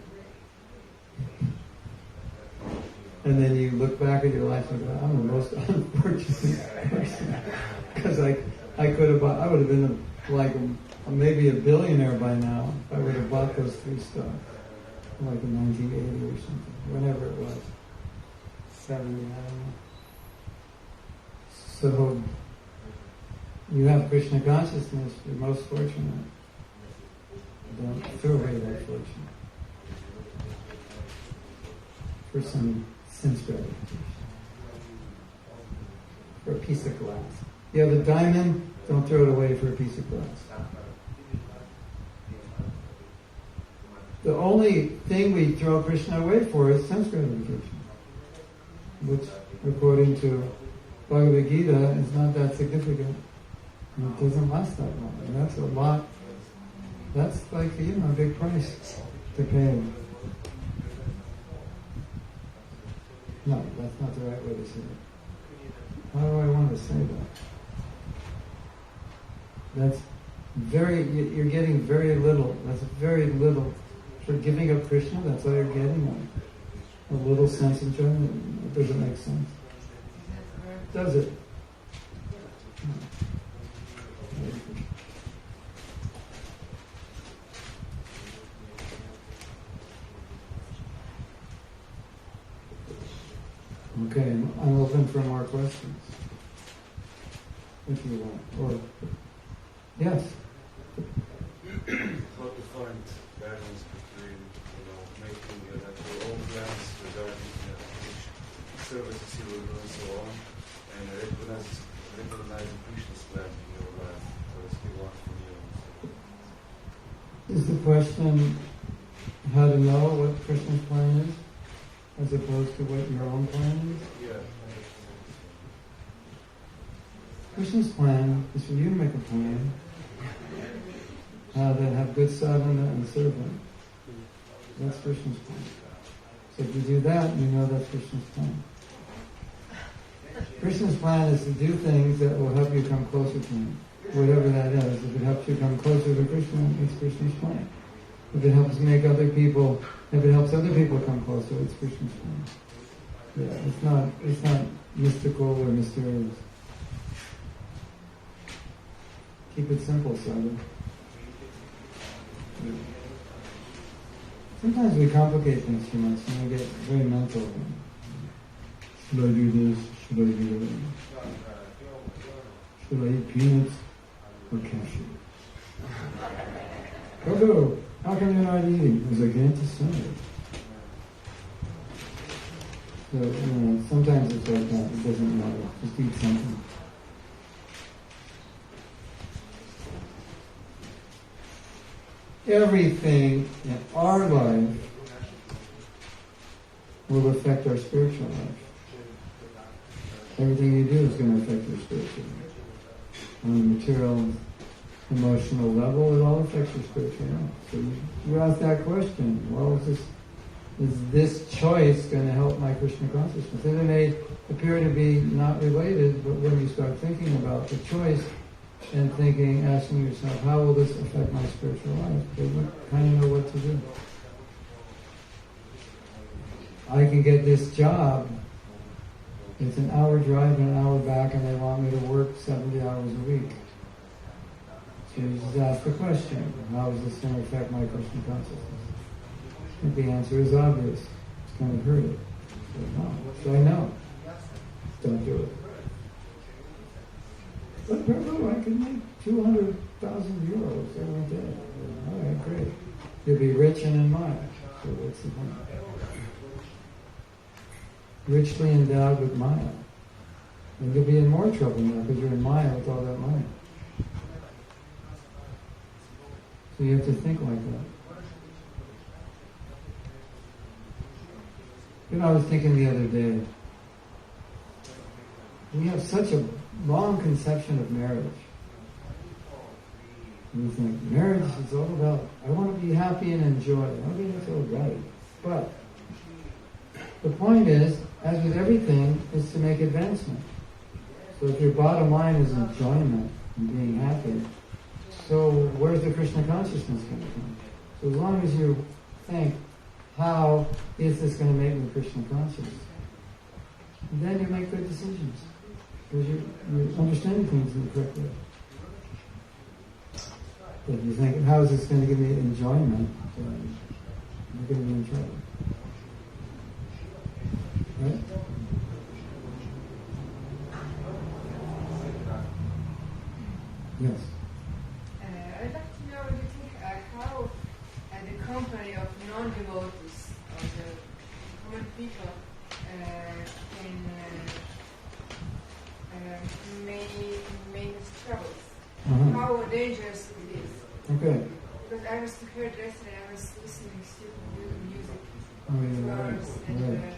And then you look back at your life and go, I'm the most unfortunate person. Because I would have been maybe a billionaire by now if I would have bought those 3 stocks. Like in 1980 or something, whenever it was. 70, I don't know. So, you have Krishna consciousness, you're most fortunate. Don't throw away that fortune for some sense gratification. For a piece of glass. You have a diamond, don't throw it away for a piece of glass. The only thing we throw Krishna away for is sense gratification, which, according to Bhagavad Gita, is not that significant. And it doesn't last that long. And that's a lot. That's like, a big price to pay. No, that's not the right way to say it. How do I want to say that? You're getting very little. That's very little. For giving up Krishna, that's all you're getting. A little sense of enjoyment. It doesn't make sense. Does it? Okay, I'm open for more questions. If you want. Or, yes? How to find balance between, making your own plans regarding which services you will do and so on, and recognizing Krishna's plan in your life, because he wants from you. Is the question how to know what Krishna's plan is, as opposed to what your own plan is? Yeah. Krishna's plan is for you to make a plan, that have good sadhana and serve Him. That's Krishna's plan. So if you do that, you know that's Krishna's plan. Krishna's plan is to do things that will help you come closer to Him. Whatever that is. If it helps you come closer to Krishna, it's Krishna's plan. If it helps other people come closer, it's Krishna's plan. Yeah, it's not mystical or mysterious. Keep it simple, Sadhu. Yeah. Sometimes we complicate things too much and we get very mental. Should I do this? Should I do that? Should I eat peanuts or cashew? Prabhu, how come you're not eating? Because I can't decide. So, sometimes it's like that. It doesn't matter. Just eat something. Everything in our life will affect our spiritual life. Everything you do is going to affect your spiritual life. On a material, emotional level, it all affects your spiritual life. So you ask that question, well, is this choice going to help my Krishna consciousness? And it may appear to be not related, but when you start thinking about the choice and asking yourself, how will this affect my spiritual life? Then you kind of know what to do. I can get this job. It's an hour drive and an hour back, and they want me to work 70 hours a week. So you just ask the question, how is this going to affect my Krishna consciousness? And the answer is obvious. It's going to hurt it. So no. So I know. Don't do it. But Prabhu, I can make 200,000 euros every day. All right, great. You'll be rich and in Maya. So what's the point? Richly endowed with Maya. And you'll be in more trouble now because you're in Maya with all that money. So you have to think like that. I was thinking the other day, we have such a wrong conception of marriage. We think marriage is all about, I want to be happy and enjoy. Okay, that's all right. But the point is, as with everything, is to make advancement. So if your bottom line is enjoyment and being happy, so where's the Krishna consciousness going to come? So as long as you think, how is this going to make me Krishna conscious? Then you make good decisions. Because you're understanding things in the correct way. If you think, how is this going to give me enjoyment? You're going to be in trouble. Right? Yes. I'd like to know what you think how the company of non-devotees, or the common people, can make us troubles. How dangerous it is. Okay. Because I was heard yesterday, I was listening to music Oh, to hours and this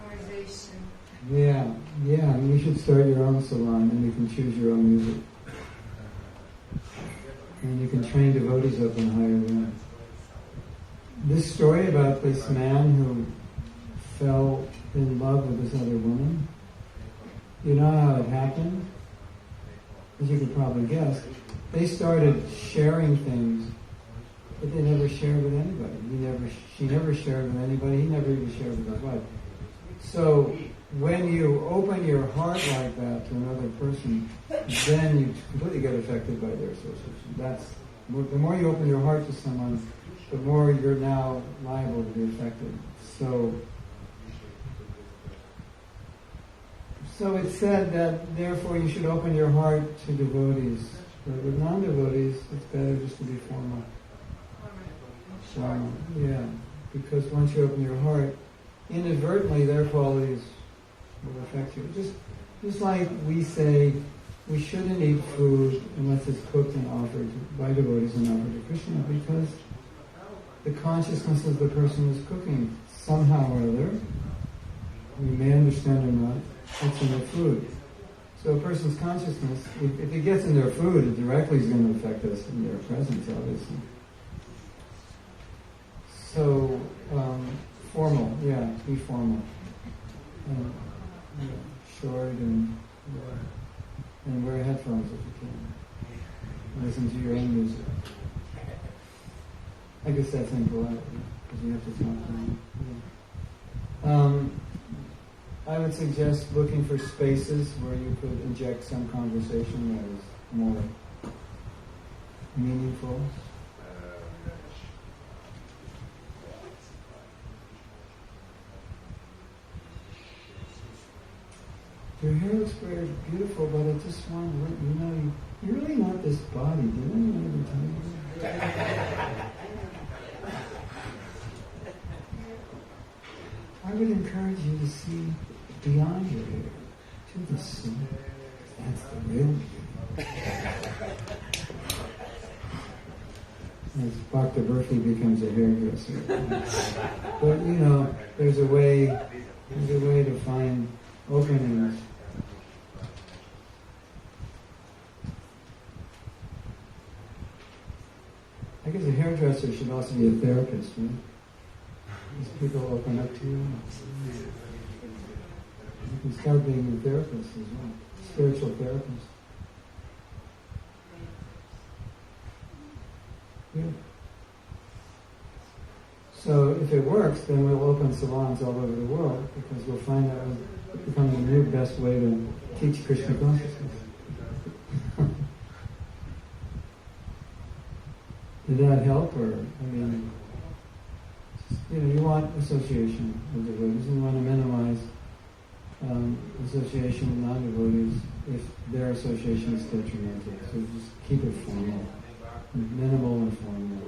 conversation. Yeah. You should start your own salon and you can choose your own music. And you can train devotees up and hire them. This story about this man who fell in love with this other woman, you know how it happened? As you could probably guess, they started sharing things, but they never shared with anybody. She never shared with anybody, he never even shared with his wife. So when you open your heart like that to another person, then you completely get affected by their association. The more you open your heart to someone, the more you're now liable to be affected. So it's said that therefore you should open your heart to devotees. But with non-devotees, it's better just to be formal. Yeah, because once you open your heart, inadvertently their qualities will affect you. Just like we say, we shouldn't eat food unless it's cooked and offered by devotees and offered to Krishna, because the consciousness of the person is cooking somehow or other. We may understand or not. It's in the food. So a person's consciousness, if it gets in their food, it directly is going to affect us in their presence, obviously. So, formal, be formal. Short and wear headphones if you can. Listen to your own music. I guess that's impolite, because you have to talk to them. I would suggest looking for spaces where you could inject some conversation that is more meaningful. Your hair looks very beautiful, but I just want to, you're really not this body. Did anyone ever tell you that? I would encourage you to see beyond your hair, to the soul. That's the real beauty. As Dr. Murphy becomes a hairdresser. But there's a way to find openings. I guess a hairdresser should also be a therapist, right? These people open up to you. You can start being a therapist as well, spiritual therapist. Yeah. So if it works, then we'll open salons all over the world, because we'll find that will become the new best way to teach Krishna consciousness. Did that help? You want association with devotees. You want to minimize association with non-devotees if their association is detrimental. So just keep it formal, minimal and formal.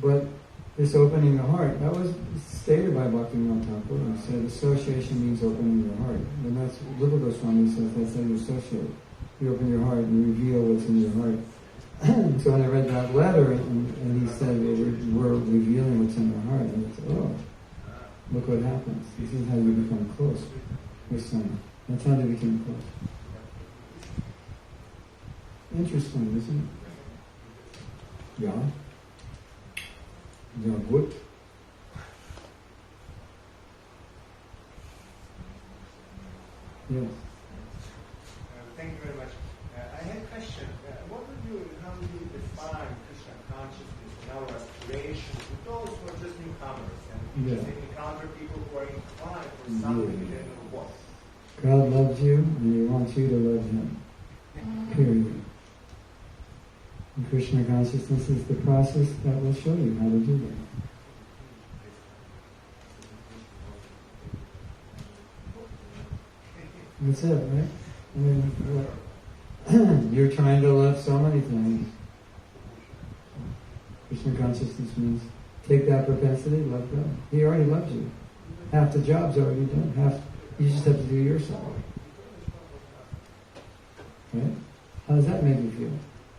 But this opening the heart, that was stated by Bhaktivinoda Thakur, and said association means opening your heart. And that's, Lipa Goswami says, that's how you associate. You open your heart and you reveal what's in your heart. So when I read that letter, and he said, we're revealing what's in our heart, and I said, look what happens. This is how you become close with someone. That's how they became close. Interesting, isn't it? Yeah. Yeah, good. Yes. Thank you very much. I had a question. How would you define Krishna consciousness and our aspirations with those who are just newcomers and just encounter people who are inclined for something they don't know what? God loves you and He wants you to love Him. Period. And Krishna consciousness is the process that will show you how to do that. That's it, right? You're trying to love so many things. Krishna consciousness means take that propensity, love God. He already loves you. Half the job's already done. You just have to do yourself. Right? How does that make you feel?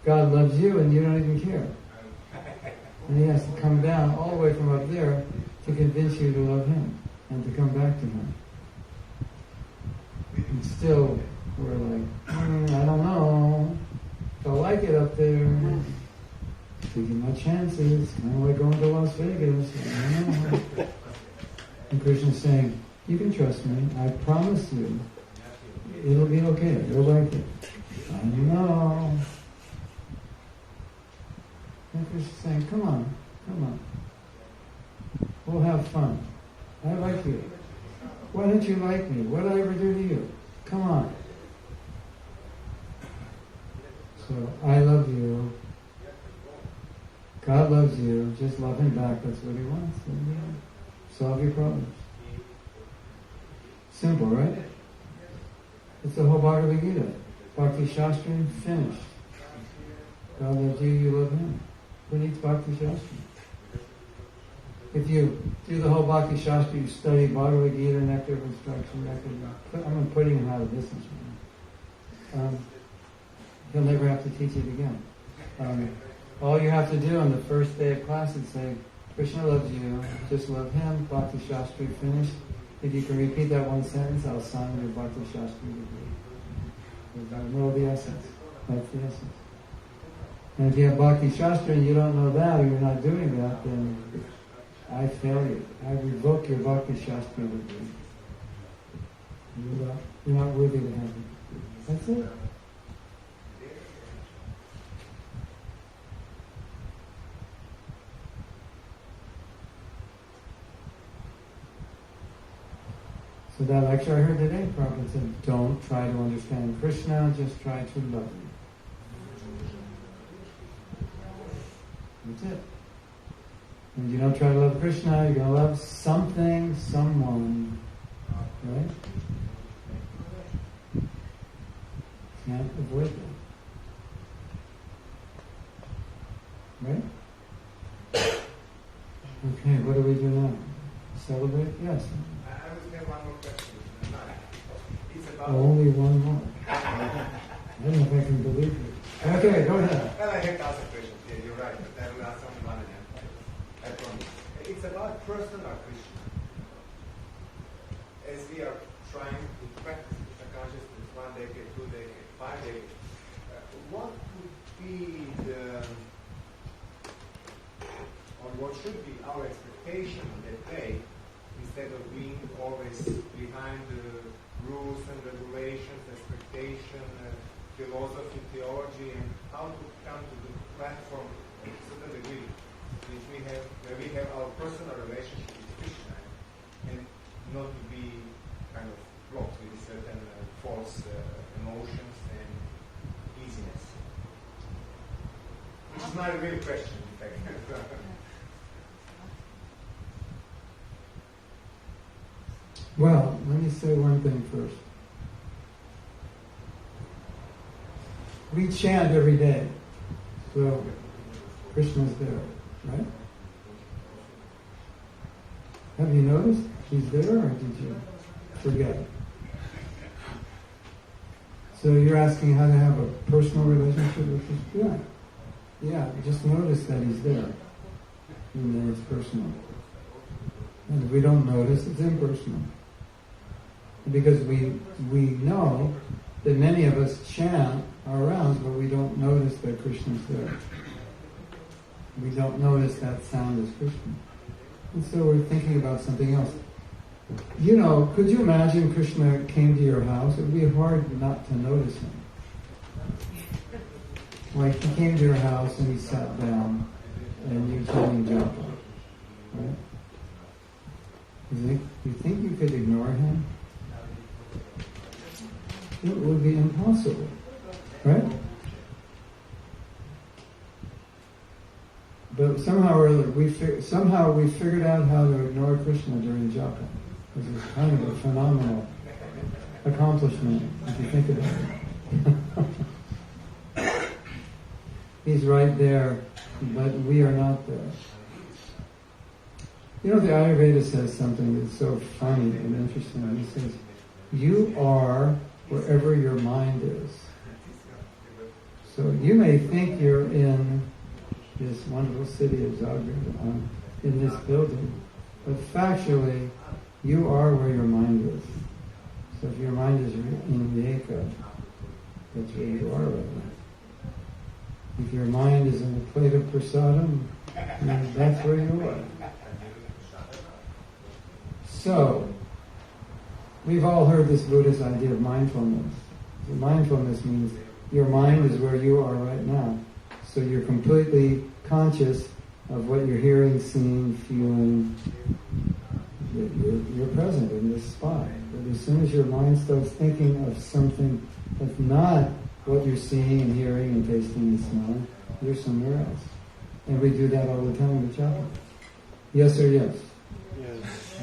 God loves you and you don't even care. And He has to come down all the way from up there to convince you to love Him and to come back to Him. And still, we're like, I don't know. If I like it up there, taking my chances, kind of like going to Las Vegas. I don't know. And Krishna's saying, you can trust me. I promise you, it'll be okay. You'll like it. I don't know. And Krishna's saying, come on. We'll have fun. I like you. Why don't you like me? What did I ever do to you? Come on. So, I love you. God loves you. Just love Him back. That's what He wants. And, solve your problems. Simple, right? It's the whole Bhagavad Gita. Bhakti Shastri, finished. God loves you, you love Him. Who needs Bhakti Shastri? If you do the whole Bhakti Shastri, you study Bhagavad Gita, Nectar of Instruction, I'm putting him out of business right now. He'll never have to teach it again. All you have to do on the first day of class is say, Krishna loves you, just love Him, Bhakti Shastri, finished, If you can repeat that one sentence, I'll sign your Bhakti Shastri degree. Because I know the essence. That's the essence. And if you have Bhakti Shastra and you don't know that, or you're not doing that, then I fail you. I revoke your Bhakti Shastra degree. You're not worthy to have it. That's it. So that lecture I heard today, Prabhupada said, don't try to understand Krishna, just try to love him. That's it. And you don't try to love Krishna, you're going to love something, someone. Right? Can't avoid that. Right? Okay, what do we do now? Celebrate? Yes. I would have one more question. It's about... Only one more. I don't know if I can believe it. Okay, go ahead. Well, I have to ask a question. Yeah, you're right. But I will ask only one again. I promise. It's about personal Krishna. As we are trying to practice Krishna consciousness 1 decade, 2 decades, 5 decades, what would be the, or what should be our expectation on that day, instead of being always behind the rules and regulations, expectation, philosophy, theology, and how to come to the platform to a certain degree, where we have our personal relationship with Krishna, and not to be kind of blocked with certain false emotions and easiness. Which is not a real question, in fact. Well, let me say one thing first. We chant every day, so Krishna's there, right? Have you noticed he's there, or did you forget? So you're asking how to have a personal relationship with Krishna? Yeah, just notice that he's there, and then it's personal. And if we don't notice, it's impersonal. Because we know that many of us chant our rounds, but we don't notice that Krishna's there. We don't notice that sound is Krishna. And so we're thinking about something else. You know, could you imagine Krishna came to your house? It would be hard not to notice him. Like he came to your house and he sat down and you're chanting japa, right? You think you could ignore him? It would be impossible, right? But somehow or other, we figured out how to ignore Krishna during japa. This is kind of a phenomenal accomplishment, if you think about it. He's right there, but we are not there. You know, the Ayurveda says something that's so funny and interesting. He says, you are wherever your mind is. So you may think you're in this wonderful city of Zagreb, in this building, but factually, you are where your mind is. So if your mind is in Viveka, that's where you are right now. If your mind is in a plate of prasadam, then that's where you are. So, we've all heard this Buddhist idea of mindfulness. So mindfulness means your mind is where you are right now. So you're completely conscious of what you're hearing, seeing, feeling. You're present in this spot. But as soon as your mind starts thinking of something that's not what you're seeing and hearing and tasting and smelling, you're somewhere else. And we do that all the time with japa. Yes or yes? Yes.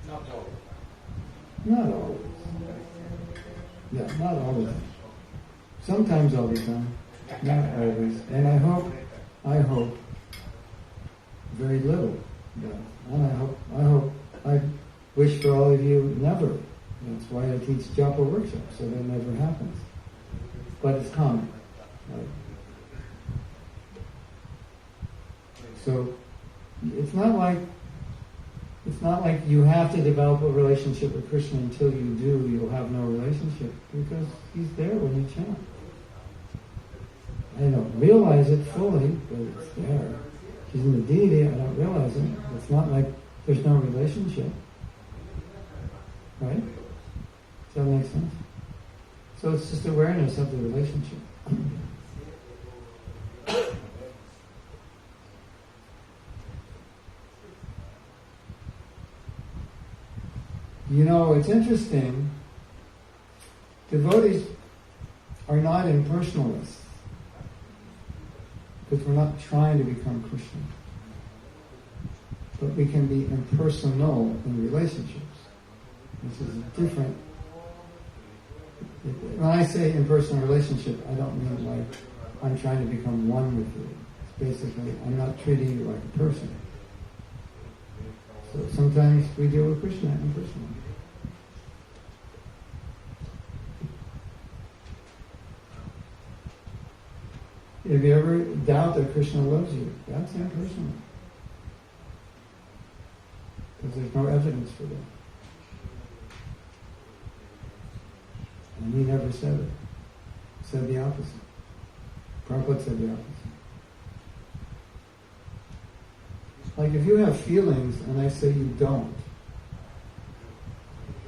Not always. Not always. Yeah, not all the time. Sometimes all the time. Not always. And I hope very little. Yeah. And I wish for all of you never. That's why I teach japa workshops, so that never happens. But it's common. Right? So it's not like It's not like you have to develop a relationship with Krishna. Until you do, you'll have no relationship, because he's there when you chant. I don't realize it fully, but it's there. He's in the deity, I don't realize it. It's not like there's no relationship. Right? Does that make sense? So it's just awareness of the relationship. You know, it's interesting. Devotees are not impersonalists, because we're not trying to become Krishna. But we can be impersonal in relationships. This is different. When I say impersonal relationship, I don't mean like I'm trying to become one with you. It's basically, I'm not treating you like a person. So sometimes we deal with Krishna impersonally. If you ever doubt that Krishna loves you, that's impersonal. Because there's no evidence for that. And he never said it. He said the opposite. Prabhupada said the opposite. Like if you have feelings and I say you don't,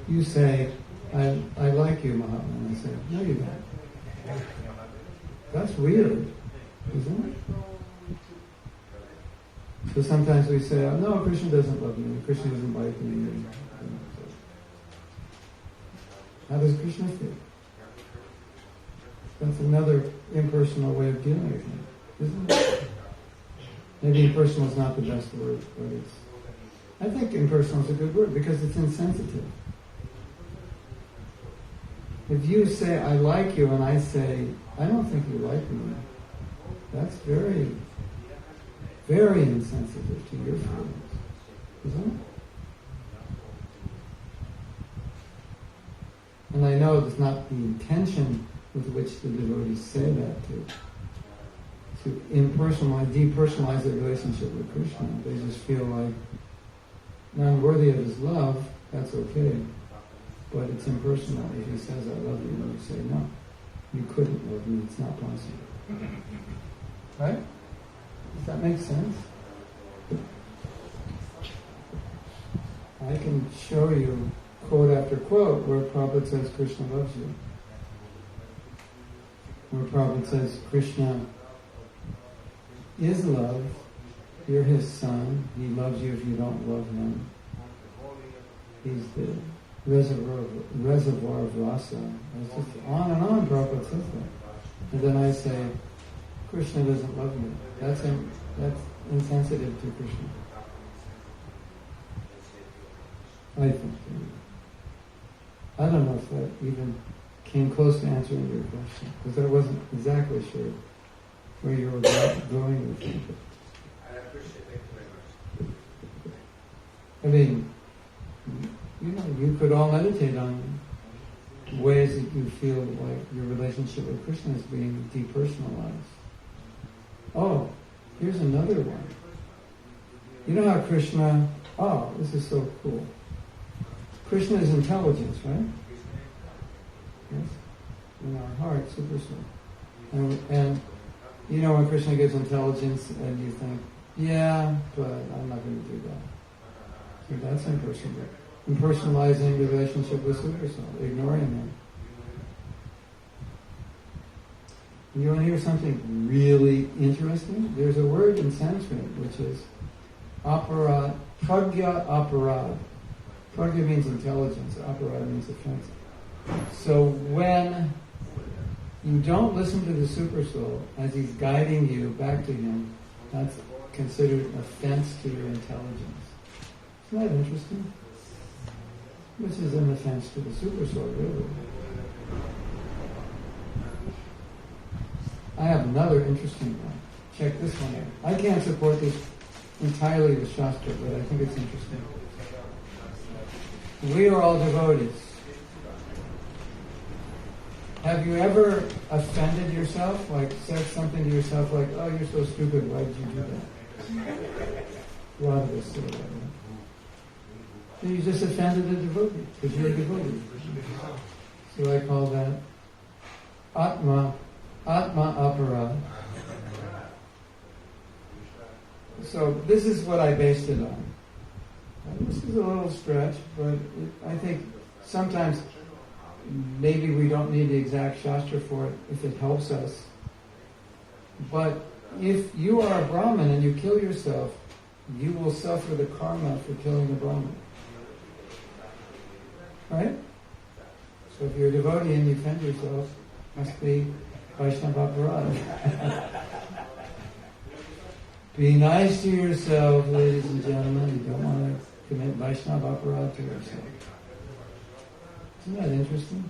you say, I like you, Mahatma, and I say, no you don't. That's weird, isn't it? So sometimes we say, oh, no, Krishna doesn't love me, Krishna doesn't like me. How does Krishna feel? That's another impersonal way of dealing with him, isn't it? Maybe impersonal is not the best word, but I think impersonal is a good word because it's insensitive. If you say, I like you, and I say, I don't think you like me, that's very, very insensitive to your feelings, isn't it? And I know it's not the intention with which the devotees say that to impersonalize, depersonalize their relationship with Krishna. They just feel like, now I'm worthy of his love, that's okay. But it's impersonal. If he says, I love you, and you say, no, you couldn't love me, it's not possible. Right? Does that make sense? I can show you quote after quote where Prabhupada says Krishna loves you. Where Prabhupada says Krishna is love, you're his son, he loves you if you don't love him. He's the reservoir of rasa. It's just on and on Prabhupada says that. And then I say, Krishna doesn't love me. That's insensitive to Krishna. I think. I don't know if that even came close to answering your question, because I wasn't exactly sure where you were going with it. I appreciate it very much. I mean, you know, you could all meditate on ways that you feel like your relationship with Krishna is being depersonalized. Oh, here's another one. You know how Krishna, this is so cool. Krishna is intelligence, right? Yes? In our heart, super soul. And you know when Krishna gives intelligence and you think, yeah, but I'm not going to do that. So that's impersonal. Impersonalizing the relationship with super soul, ignoring him. You want to hear something really interesting? There's a word in Sanskrit which is aparad, pragya aparad. Pragya means intelligence, aparad means offense. So when you don't listen to the super soul as he's guiding you back to him, that's considered offense to your intelligence. Isn't that interesting? Which is an offense to the super soul, really. I have another interesting one. Check this one out. I can't support this entirely with Shastra, but I think it's interesting. We are all devotees. Have you ever offended yourself? Like said something to yourself like, oh, you're so stupid, why did you do that? A lot of us say that, right? You just offended a devotee, because you're a devotee. So I call that Atma Aparad. So this is what I based it on. This is a little stretch, but I think sometimes maybe we don't need the exact Shastra for it if it helps us. But if you are a Brahmin and you kill yourself, you will suffer the karma for killing a Brahmin. Right? So if you're a devotee and you offend yourself, must be Vaishnava Aparad. Be nice to yourself, ladies and gentlemen. You don't want to commit Vaishnava Aparad to yourself. Isn't that interesting?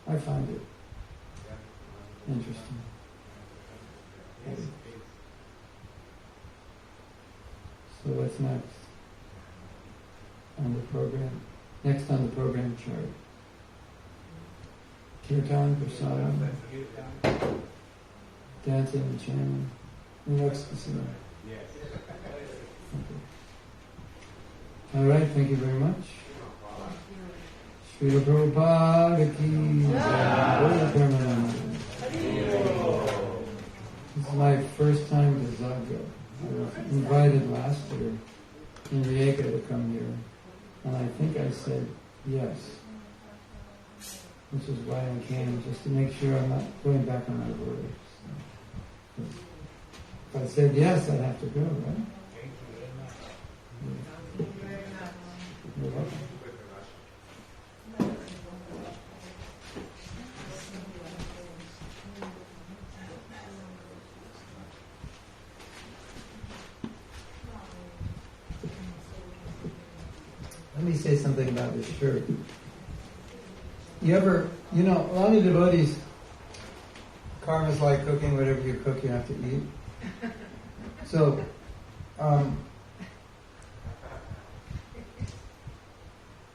I find it interesting. So what's next on the program? Next on the program chart. Kirtan, prasadam, dancing and chanting, and ecstasy. Okay. All right, thank you very much. Srila Prabhupada ki jai. This is my first time to Zagreb. I was invited last year in Rijeka to come here, and I think I said yes, which is why I came, just to make sure I'm not going back on my word. So, if I said yes, I'd have to go, right? Thank you very much. Thank you very much. You're welcome. Let me say something about this shirt. A lot of devotees, karma's like cooking, whatever you cook, you have to eat. So, a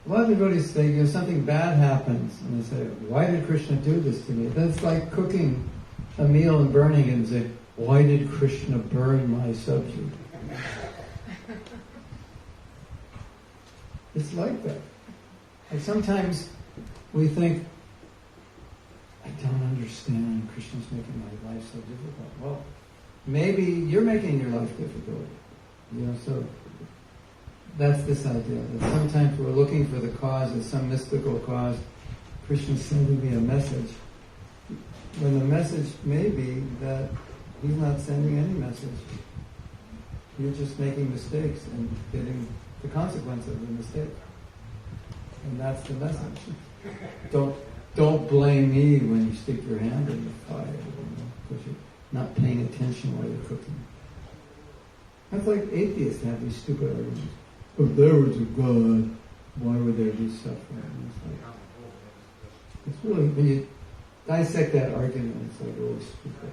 lot of devotees say, something bad happens, and they say, why did Krishna do this to me? That's like cooking a meal and burning it and say, why did Krishna burn my subject? It's like that. Like sometimes we think, I don't understand, Krishna's making my life so difficult. Well, maybe you're making your life difficult. So that's this idea, that sometimes we're looking for the cause as some mystical cause. Krishna's sending me a message. When the message may be that he's not sending any message. You're just making mistakes and getting the consequence of the mistake. And that's the message. Don't blame me when you stick your hand in the fire, because you're not paying attention while you're cooking. That's like atheists have these stupid arguments. If there was a God, why would there be suffering? It's really, when you dissect that argument, it's like really stupid.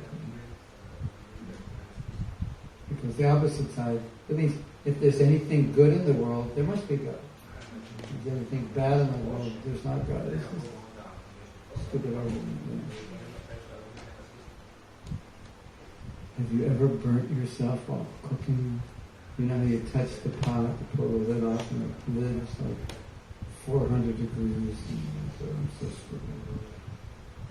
Because the opposite side, that means if there's anything good in the world, there must be God. If there's anything bad in the world, there's not God. It's just a stupid argument. Have you ever burnt yourself while cooking? You know how you touch the pot to pull the lid off, and the lid is like 400 degrees. And so stupid.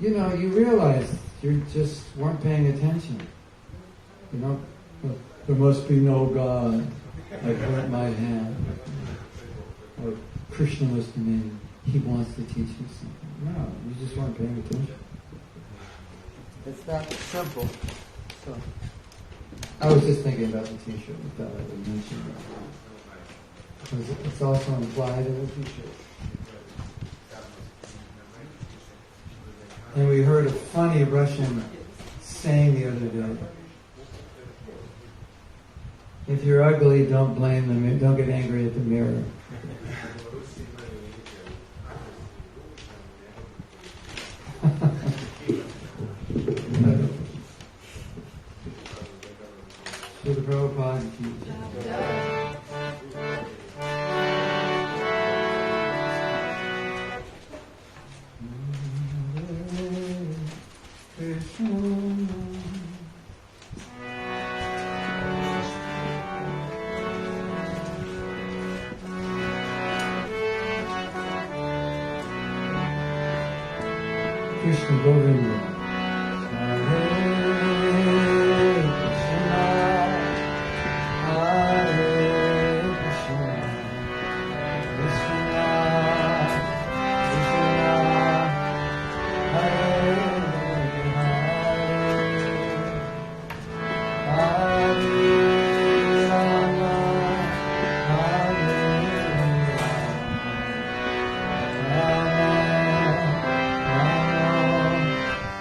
You realize you just weren't paying attention. There must be no God. I burnt my hand. Or Krishna was to me. He wants to teach you something. No, you just weren't paying attention. It's that simple. So, I was just thinking about the t-shirt. I thought I would mention it. Because it's also implied in the t-shirt. And we heard a funny Russian saying the other day. If you're ugly, don't blame them. Don't get angry at the mirror. Srila Prabhupada ki jai. Krishna. Krishna Govinda. Hare Krishna, Hare Krishna, Krishna Krishna, Hare Hare, Hare Rama, Hare Rama, Rama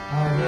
Hare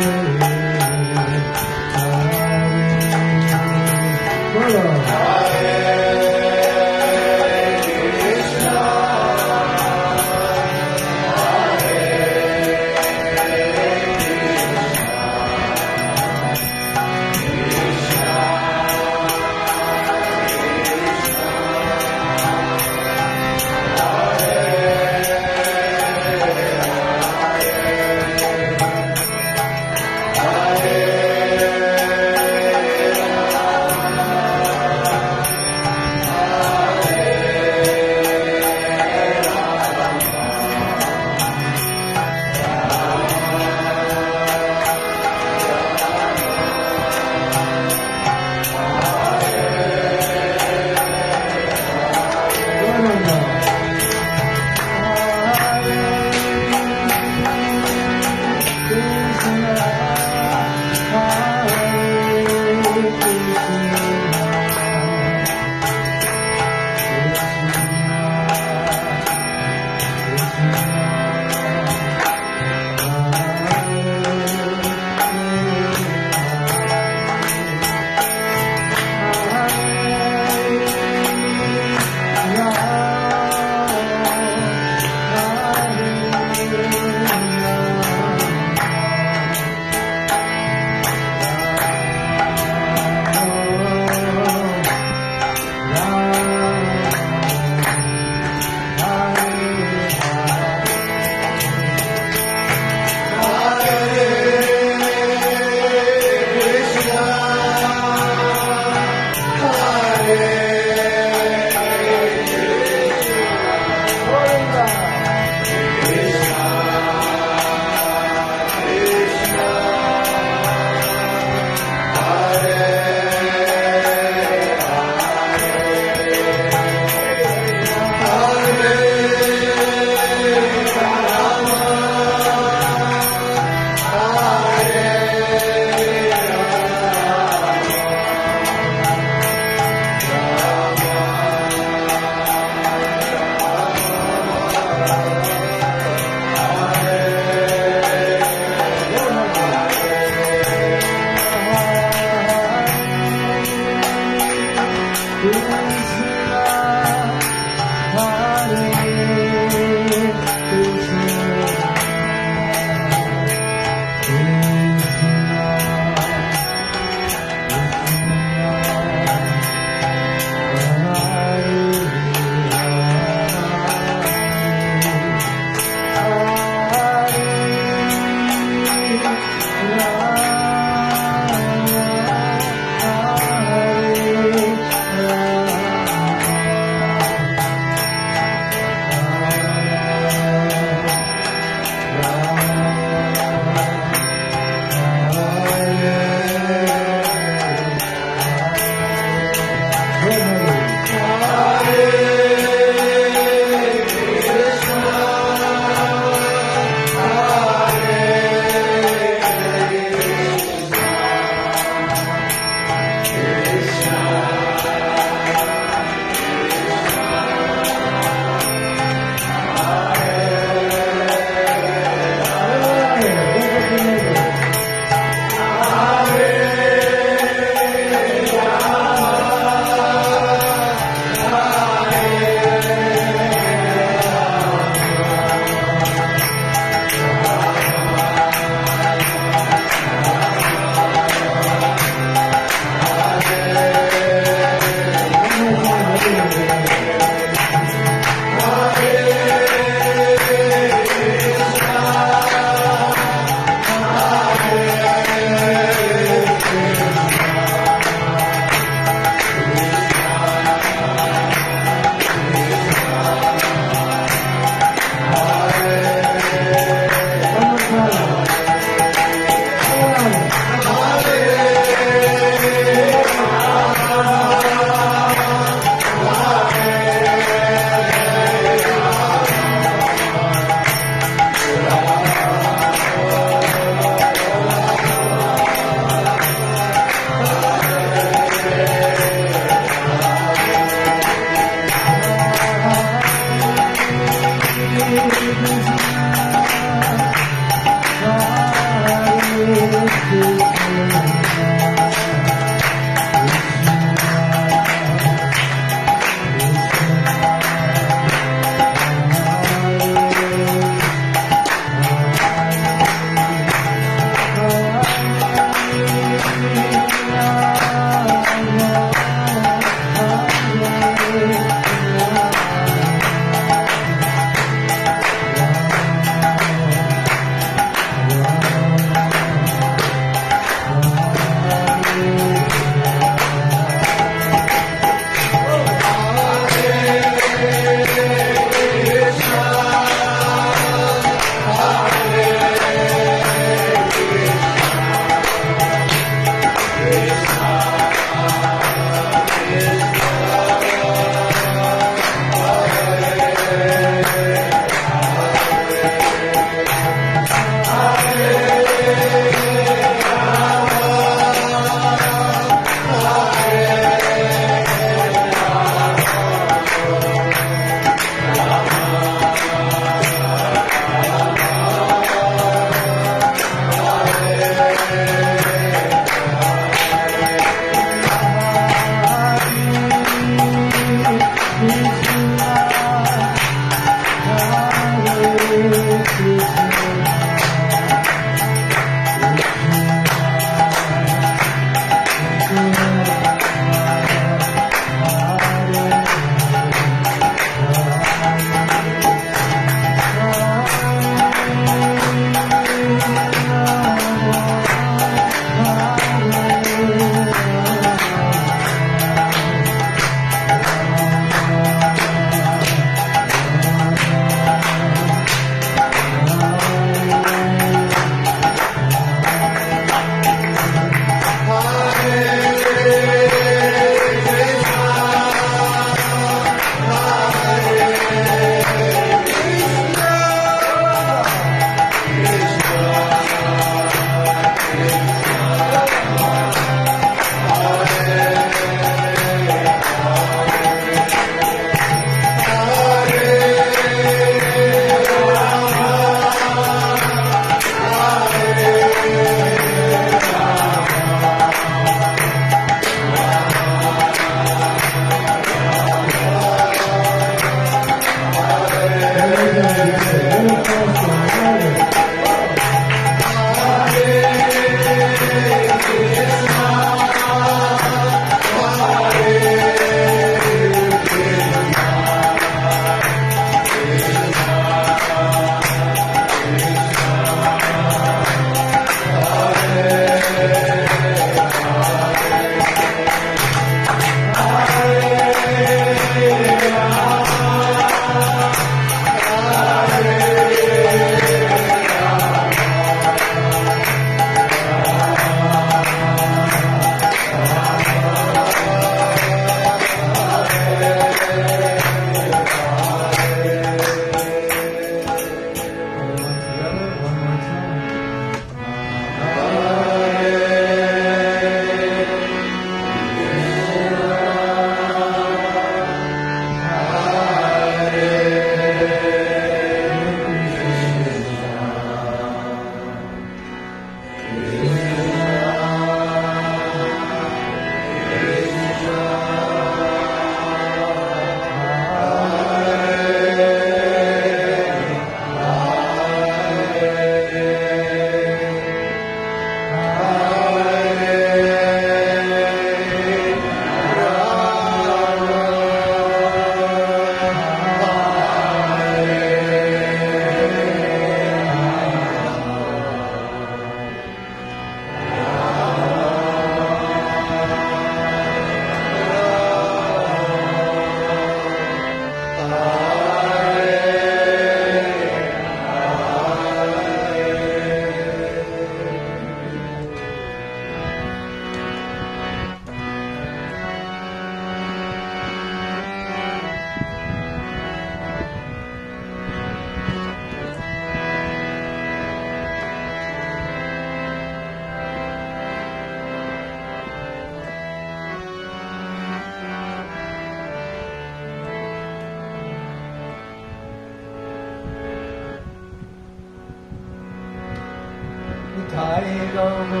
Nitai Gaurana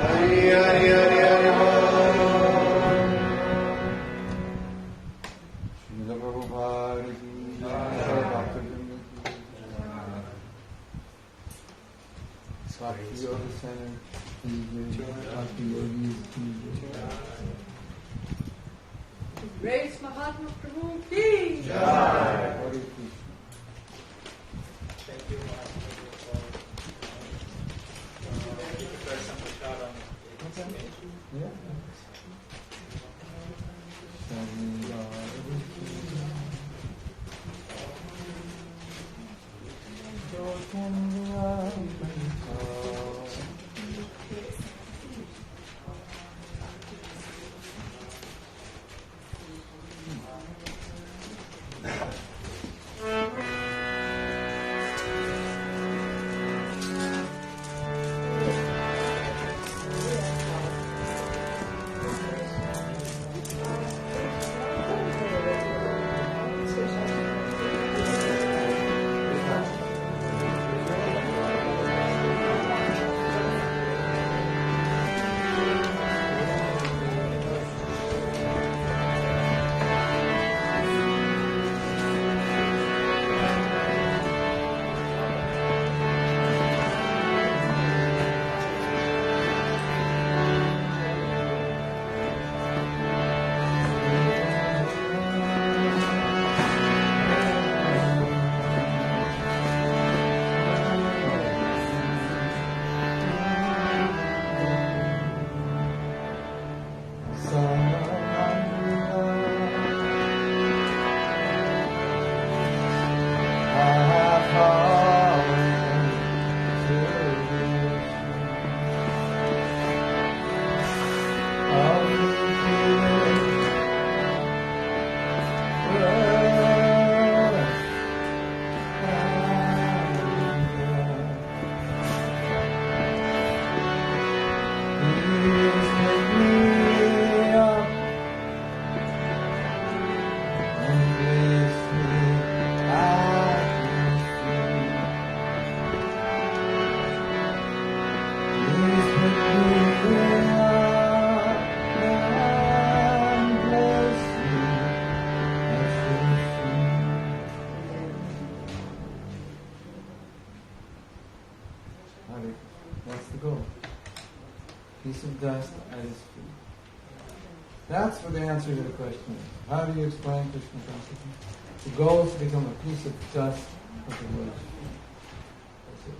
Hari Hari Hari Hari Bol. Srila Prabhupada ki jai, Bhakta Vrinda ki jai. Bhakti Yoga Center ki jai, Bhakti Yogis ki jai. His Grace Mahatma Prabhu ki Jai. Hare Krishna. Thank you, Mahatma, for some shot on it. Yeah. That's the goal. Piece of dust at his feet. That's what the answer to the question is. How do you explain Krishna consciousness? The goal is to become a piece of dust at the Lord's feet. That's it.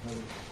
Hare Krishna.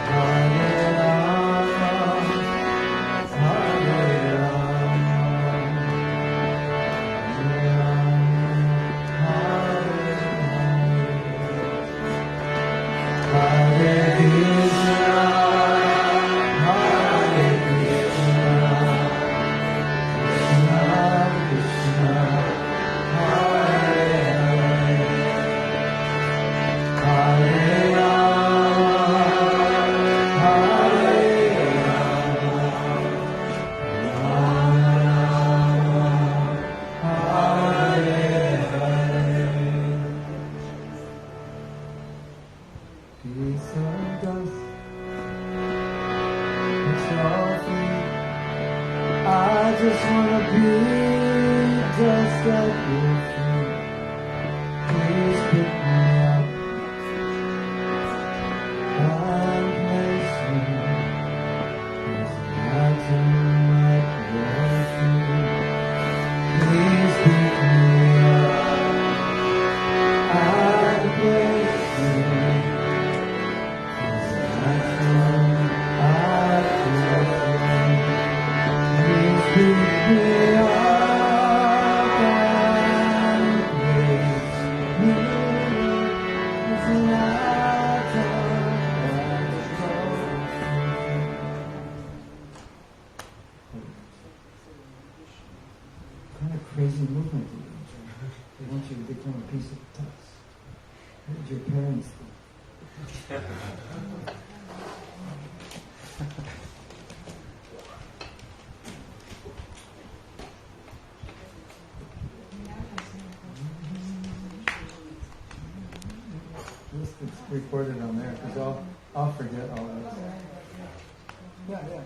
Hare I just wanna be just at your feet. Please pick me up and place me as an atom at your feet. Please pick me up and place me as an atom at your feet. Please pick me up and place me as an atom at your feet. What kind of crazy movement do you enjoy? They want you to become a piece of dust. What did your parents think? This is recorded on there because I'll forget all this. Yeah.